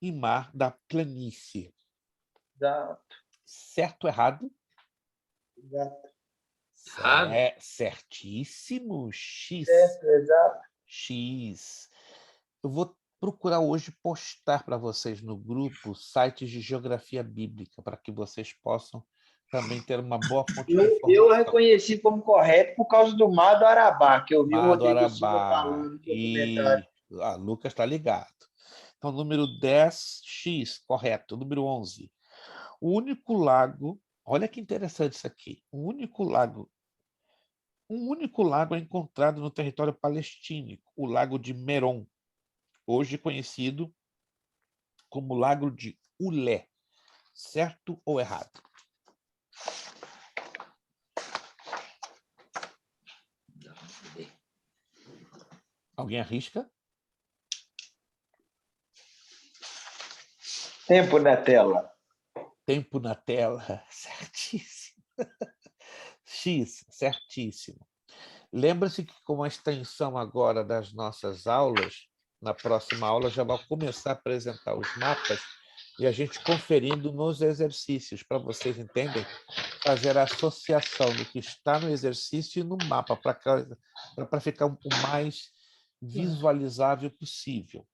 e Mar da Planície. Exato. Certo ou errado? Exato. Certíssimo. X. Certo, exato. X. Eu vou procurar hoje postar para vocês no grupo sites de geografia bíblica, para que vocês possam também ter uma boa fonte de informação. Eu reconheci como correto por causa do Mar do Arabá, que eu vi o Rodrigo Silva falando no documentário. Lucas está ligado. Então, número 10x, correto. Número 11. O único lago, olha que interessante isso aqui, um único lago é encontrado no território palestino, o Lago de Meron, hoje conhecido como Lago de Ulé. Certo ou errado? Alguém arrisca? Tempo na tela. Tempo na tela, certíssimo. X, certíssimo. Lembra-se que com a extensão agora das nossas aulas, na próxima aula já vai começar a apresentar os mapas e a gente conferindo nos exercícios, para vocês entenderem, fazer a associação do que está no exercício e no mapa, para ficar o mais visualizável possível.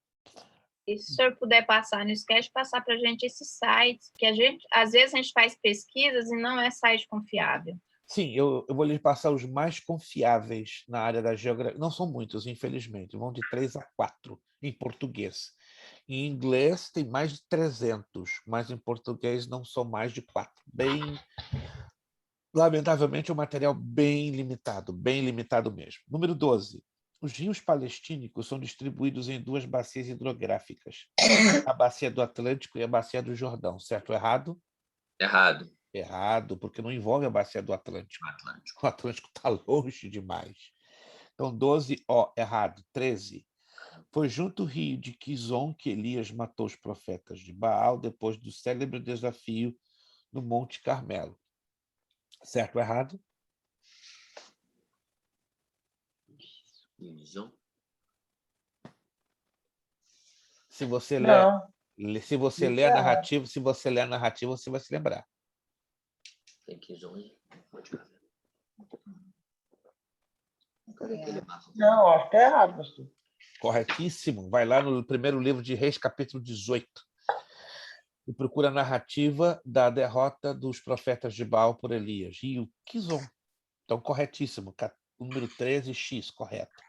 E se o senhor puder passar, não esquece de passar para a gente esses sites, que às vezes a gente faz pesquisas e não é site confiável. Sim, eu vou lhe passar os mais confiáveis na área da geografia. Não são muitos, infelizmente. Vão de 3 a 4 em português. Em inglês tem mais de 300, mas em português não são mais de 4. Lamentavelmente, é um material bem limitado mesmo. Número 12. Os rios palestínicos são distribuídos em 2 bacias hidrográficas. A bacia do Atlântico e a bacia do Jordão. Certo ou errado? Errado. Errado, porque não envolve a bacia do Atlântico. O Atlântico está longe demais. Então, 12, errado. 13. Foi junto ao rio de Quizon que Elias matou os profetas de Baal depois do célebre desafio no Monte Carmelo. Certo ou errado? Se você ler a narrativa, você vai se lembrar. Tem que ir Monte Carmelo. Não, acho que é errado, pastor. Corretíssimo. Vai lá no primeiro livro de Reis, capítulo 18. E procura a narrativa da derrota dos profetas de Baal por Elias. Rio Quizon. Então, corretíssimo. Número 13, X, correto.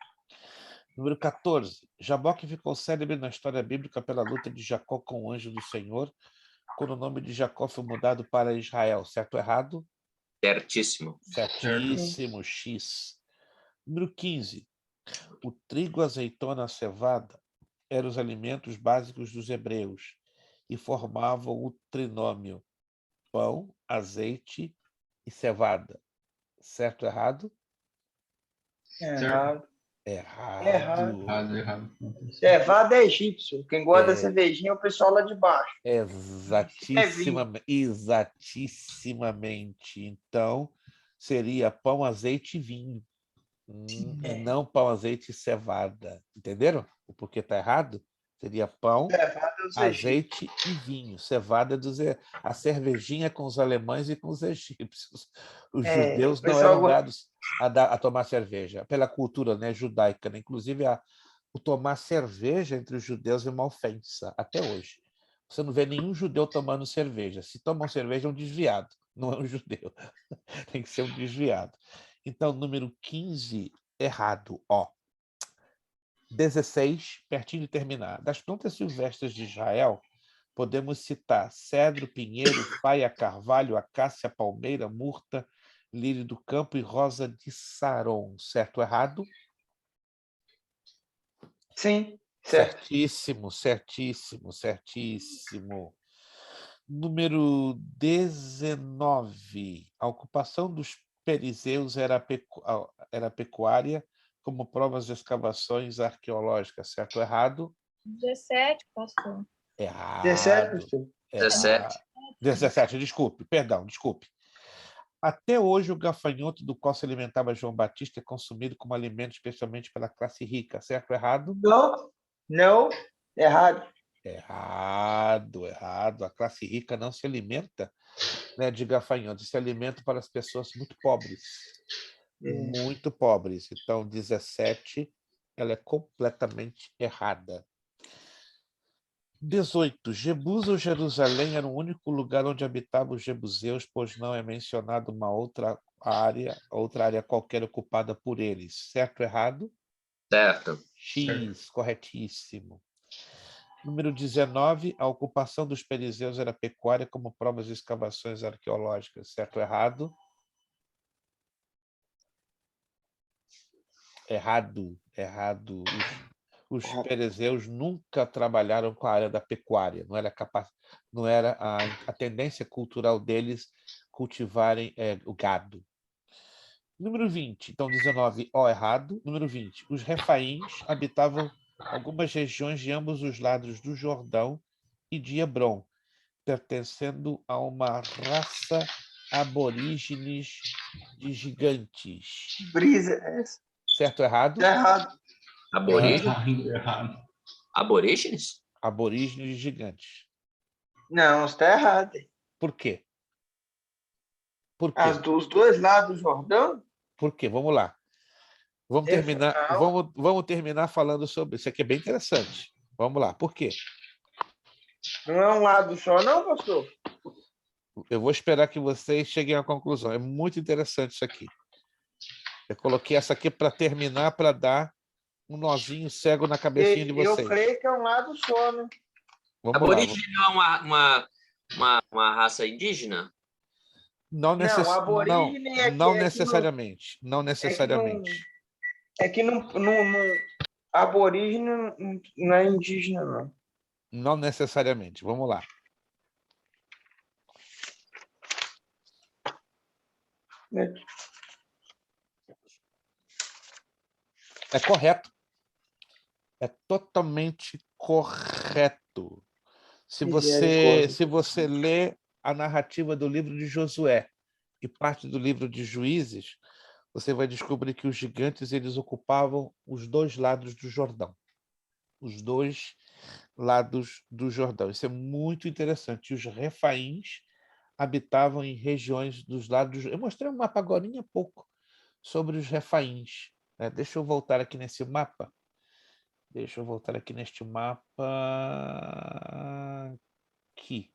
Número 14. Jaboque ficou célebre na história bíblica pela luta de Jacó com o anjo do Senhor, quando o nome de Jacó foi mudado para Israel. Certo ou errado? Certíssimo. Certíssimo, X. Número 15. O trigo, a azeitona, a cevada eram os alimentos básicos dos hebreus e formavam o trinômio pão, azeite e cevada. Certo ou errado? Errado. Errado. Cevada é egípcio. Quem gosta da cervejinha é o pessoal lá de baixo. Exatissimamente. Então, seria pão, azeite e vinho. E não pão, azeite e cevada. Entenderam? O porquê está errado? Seria pão, azeite e vinho. Cevada a cervejinha com os alemães e com os egípcios. Os judeus não eram dados a tomar cerveja, pela cultura, né, judaica. Né? Inclusive, o tomar cerveja entre os judeus é uma ofensa, até hoje. Você não vê nenhum judeu tomando cerveja. Se tomam cerveja, é um desviado, não é um judeu. Tem que ser um desviado. Então, número 15, errado. 16, pertinho de terminar. Das plantas silvestres de Israel, podemos citar cedro, pinheiro, faia, carvalho, acácia, palmeira, murta, lírio do campo e rosa de Saron. Certo ou errado? Sim, certo. Certíssimo. Número 19. A ocupação dos perizeus era pecuária, como provas de escavações arqueológicas. Certo ou errado? 17, pastor. Errado. 17, pastor. 17, desculpe. Até hoje, o gafanhoto do qual se alimentava João Batista é consumido como alimento especialmente pela classe rica. Certo ou errado? Não. Errado. Errado. A classe rica não se alimenta, né, de gafanhoto, se alimenta para as pessoas muito pobres. Muito pobres. Então, 17, ela é completamente errada. 18. Jebus ou Jerusalém era o único lugar onde habitavam os jebuseus, pois não é mencionado uma outra área qualquer ocupada por eles. Certo ou errado? Certo. X, corretíssimo. Número 19. A ocupação dos perizeus era pecuária, como provas de escavações arqueológicas. Certo ou errado? Errado. Os perizeus nunca trabalharam com a área da pecuária. Não era a tendência cultural deles cultivarem o gado. Número 20. Então, 19, errado. Número 20. Os refaíns habitavam algumas regiões de ambos os lados do Jordão e de Hebrom. pertencendo a uma raça aborígenes de gigantes. Brisa é essa. Certo ou errado? Tá errado. Aborígenes? Aborígenes de gigantes. Não, está errado. Por quê? Por quê? Os dois lados do Jordão? Por quê? Vamos lá. Vamos terminar, Não. vamos terminar falando sobre isso. Aqui é bem interessante. Vamos lá. Por quê? Não é um lado só, não, pastor? Eu vou esperar que vocês cheguem à conclusão. É muito interessante isso aqui. Eu coloquei essa aqui para terminar, para dar um nozinho cego na cabecinha de vocês. Eu creio que é um lado só, né? Vamos Aborígene lá. não é uma raça indígena? Não, aborígene não necessariamente. Não necessariamente. É que aborígene não é indígena, não. Não necessariamente. Vamos lá. É correto. É totalmente correto. Se você lê a narrativa do livro de Josué e parte do livro de Juízes, você vai descobrir que os gigantes eles ocupavam os dois lados do Jordão. Os dois lados do Jordão. Isso é muito interessante. E os refaíns habitavam em regiões dos lados... Eu mostrei um mapa agora há pouco sobre os refaíns. Né? Deixa eu voltar aqui nesse mapa. Aqui.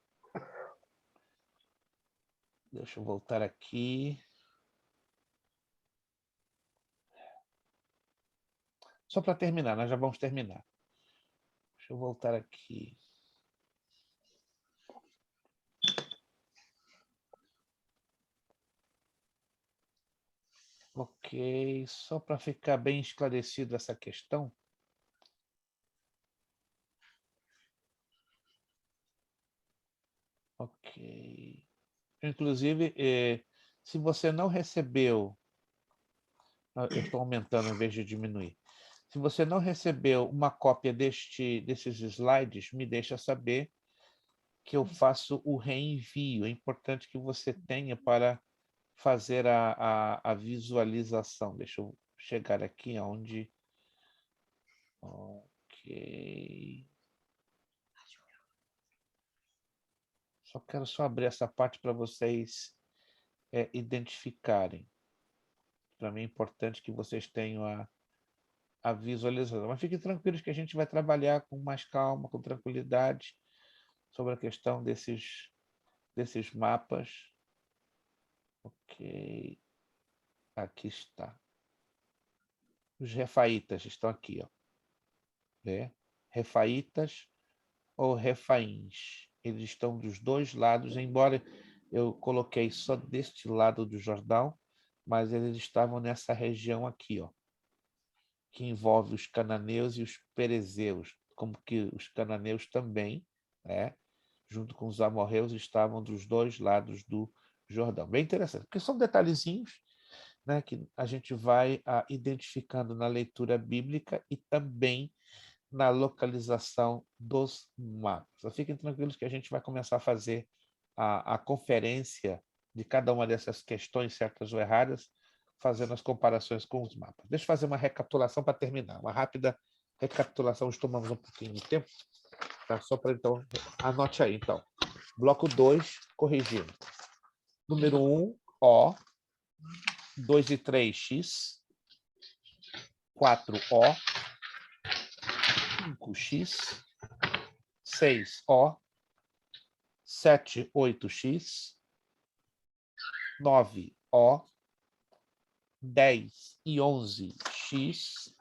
Deixa eu voltar aqui. Só para terminar, nós já vamos terminar. Deixa eu voltar aqui. Ok, só para ficar bem esclarecido essa questão. Ok. Inclusive, se você não recebeu... Eu estou aumentando em vez de diminuir. Se você não recebeu uma cópia desses slides, me deixa saber que eu faço o reenvio. É importante que você tenha para fazer a visualização. Deixa eu chegar aqui onde... Ok. Quero abrir essa parte para vocês identificarem. Para mim é importante que vocês tenham a visualização. Mas fiquem tranquilos que a gente vai trabalhar com mais calma, com tranquilidade, sobre a questão desses mapas. Ok. Aqui está. Os refaítas estão aqui, ó. Refaítas ou refaíns. Eles estão dos dois lados, embora eu coloquei só deste lado do Jordão, mas eles estavam nessa região aqui, ó, que envolve os cananeus e os perezeus, como que os cananeus também, né, junto com os amorreus, estavam dos dois lados do Jordão. Bem interessante, porque são detalhezinhos, né, que a gente vai identificando na leitura bíblica e também na localização dos mapas. Fiquem tranquilos que a gente vai começar a fazer a conferência de cada uma dessas questões, certas ou erradas, fazendo as comparações com os mapas. Deixa eu fazer uma recapitulação para terminar. Uma rápida recapitulação, tomamos um pouquinho de tempo. Tá? Só para, então, anote aí, então. Bloco 2, corrigindo. Número 1, O. 2 e 3, X. 4, O. 5x, 6O, 7, 8x, 9O, 10 e 11x,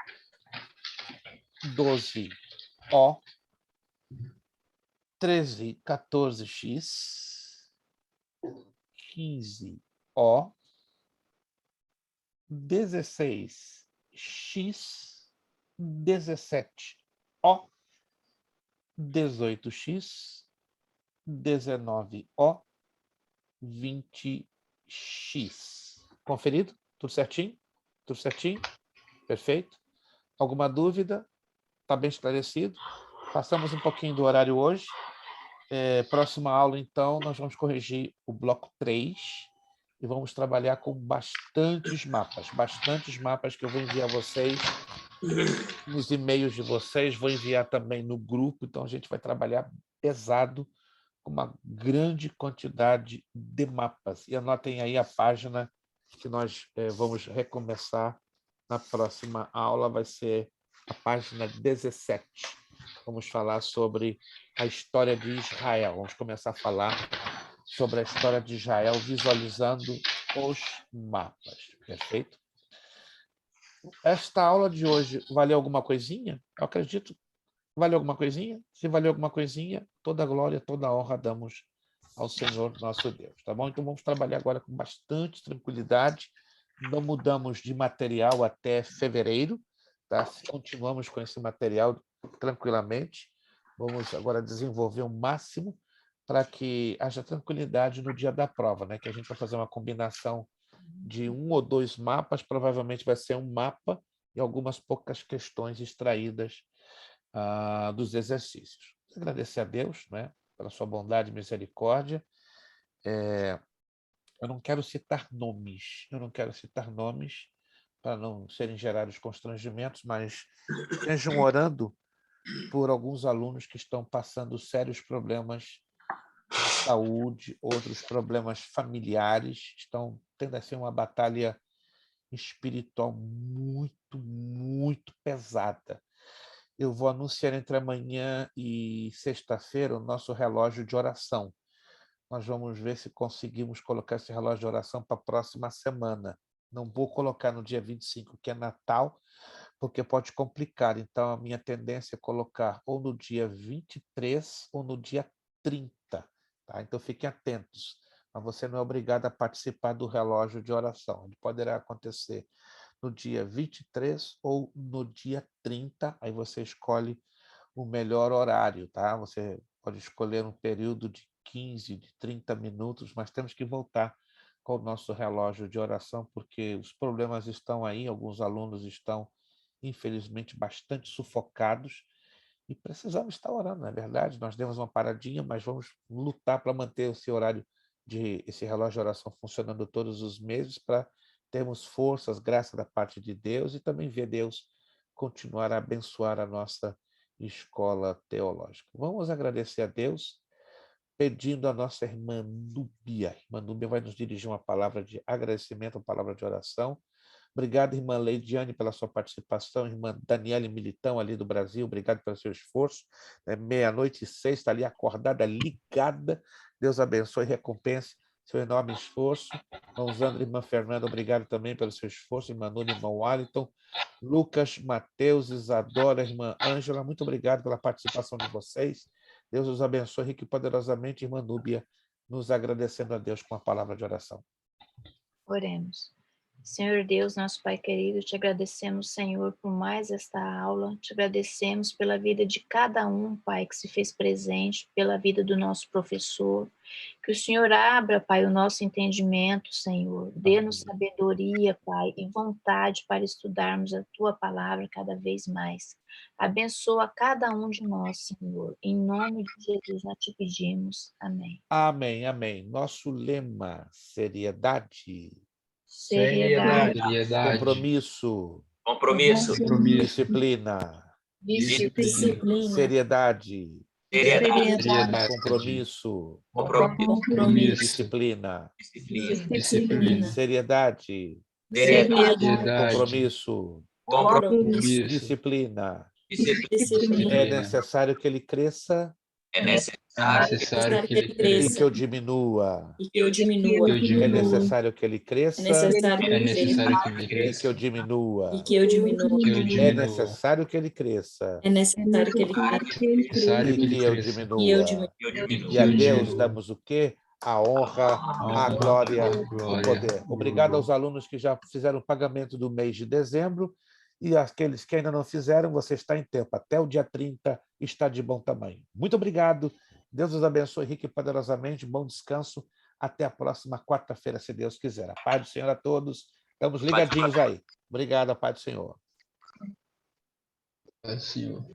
12O, 13, 14x, 15O, 16x, 17O, 18x, 19O, 20x. Conferido? Tudo certinho? Tudo certinho? Perfeito? Alguma dúvida? Está bem esclarecido? Passamos um pouquinho do horário hoje, Próxima aula, então, nós vamos corrigir o bloco 3 e vamos trabalhar com bastantes mapas que eu vou enviar a vocês nos e-mails de vocês, vou enviar também no grupo, então a gente vai trabalhar pesado com uma grande quantidade de mapas. E anotem aí a página que nós vamos recomeçar na próxima aula, vai ser a página 17. Vamos falar sobre a história de Israel. Vamos começar a falar sobre a história de Israel visualizando os mapas. Perfeito? Esta aula de hoje valeu alguma coisinha? Eu acredito. Valeu alguma coisinha? Se valeu alguma coisinha, toda a glória, toda a honra damos ao Senhor nosso Deus. Tá bom? Então vamos trabalhar agora com bastante tranquilidade. Não mudamos de material até fevereiro. Tá? Continuamos com esse material tranquilamente. Vamos agora desenvolver o máximo para que haja tranquilidade no dia da prova, né? Que a gente vai fazer uma combinação de 1 ou 2 mapas, provavelmente vai ser um mapa e algumas poucas questões extraídas dos exercícios. Agradecer a Deus, né, pela sua bondade e misericórdia. Eu não quero citar nomes, para não serem gerados constrangimentos, mas estejam orando por alguns alunos que estão passando sérios problemas de saúde, outros problemas familiares, estão tendo assim uma batalha espiritual muito, muito pesada. Eu vou anunciar entre amanhã e sexta-feira o nosso relógio de oração. Nós vamos ver se conseguimos colocar esse relógio de oração para a próxima semana. Não vou colocar no dia 25, que é Natal, porque pode complicar. Então, a minha tendência é colocar ou no dia 23 ou no dia 30. Tá? Então, fiquem atentos. Mas você não é obrigado a participar do relógio de oração. Ele poderá acontecer no dia 23 ou no dia 30. Aí você escolhe o melhor horário. Tá? Você pode escolher um período de 15, de 30 minutos, mas temos que voltar com o nosso relógio de oração, porque os problemas estão aí, alguns alunos estão, infelizmente, bastante sufocados e precisamos estar orando, não é verdade? Nós demos uma paradinha, mas vamos lutar para manter esse horário, esse relógio de oração funcionando todos os meses, para termos forças, graça da parte de Deus e também ver Deus continuar a abençoar a nossa escola teológica. Vamos agradecer a Deus, pedindo a nossa irmã Núbia. Irmã Núbia vai nos dirigir uma palavra de agradecimento, uma palavra de oração. Obrigado, irmã Leidiane, pela sua participação. Irmã Daniele Militão, ali do Brasil, obrigado pelo seu esforço. 00:06, está ali acordada, ligada. Deus abençoe e recompense seu enorme esforço. Irmão Zandra, irmã Fernanda, obrigado também pelo seu esforço. Irmã Nuna, irmão Wellington, Lucas, Mateus, Isadora, irmã Ângela, muito obrigado pela participação de vocês. Deus os abençoe rico e poderosamente. Irmã Núbia, nos agradecendo a Deus com a palavra de oração. Oremos. Senhor Deus, nosso Pai querido, te agradecemos, Senhor, por mais esta aula, te agradecemos pela vida de cada um, Pai, que se fez presente, pela vida do nosso professor, que o Senhor abra, Pai, o nosso entendimento, Senhor, dê-nos sabedoria, Pai, e vontade para estudarmos a Tua palavra cada vez mais. Abençoa cada um de nós, Senhor, em nome de Jesus nós te pedimos, amém. Amém, amém. Nosso lema, seriedade. Seriedade. Compromisso. Disciplina. Seriedade. Compromisso. Disciplina. Seriedade. Compromisso. Disciplina. É necessário que ele cresça. É necessário que ele E cresça que eu diminua. e que eu diminua. É necessário que ele cresça. É necessário que ele E cresça que eu diminua. e que eu diminua. É necessário que ele cresça. É necessário que ele cresça E que eu diminua. E a Deus damos o quê? A honra, a glória, o poder. Obrigado aos alunos que já fizeram o pagamento do mês de dezembro e aqueles que ainda não fizeram, você está em tempo. Até o dia 30 está de bom tamanho. Muito obrigado. Deus os abençoe rico e poderosamente. Bom descanso. Até a próxima quarta-feira, se Deus quiser. A paz do Senhor a todos. Estamos ligadinhos aí. Obrigado, a paz do Senhor. Paz do Senhor.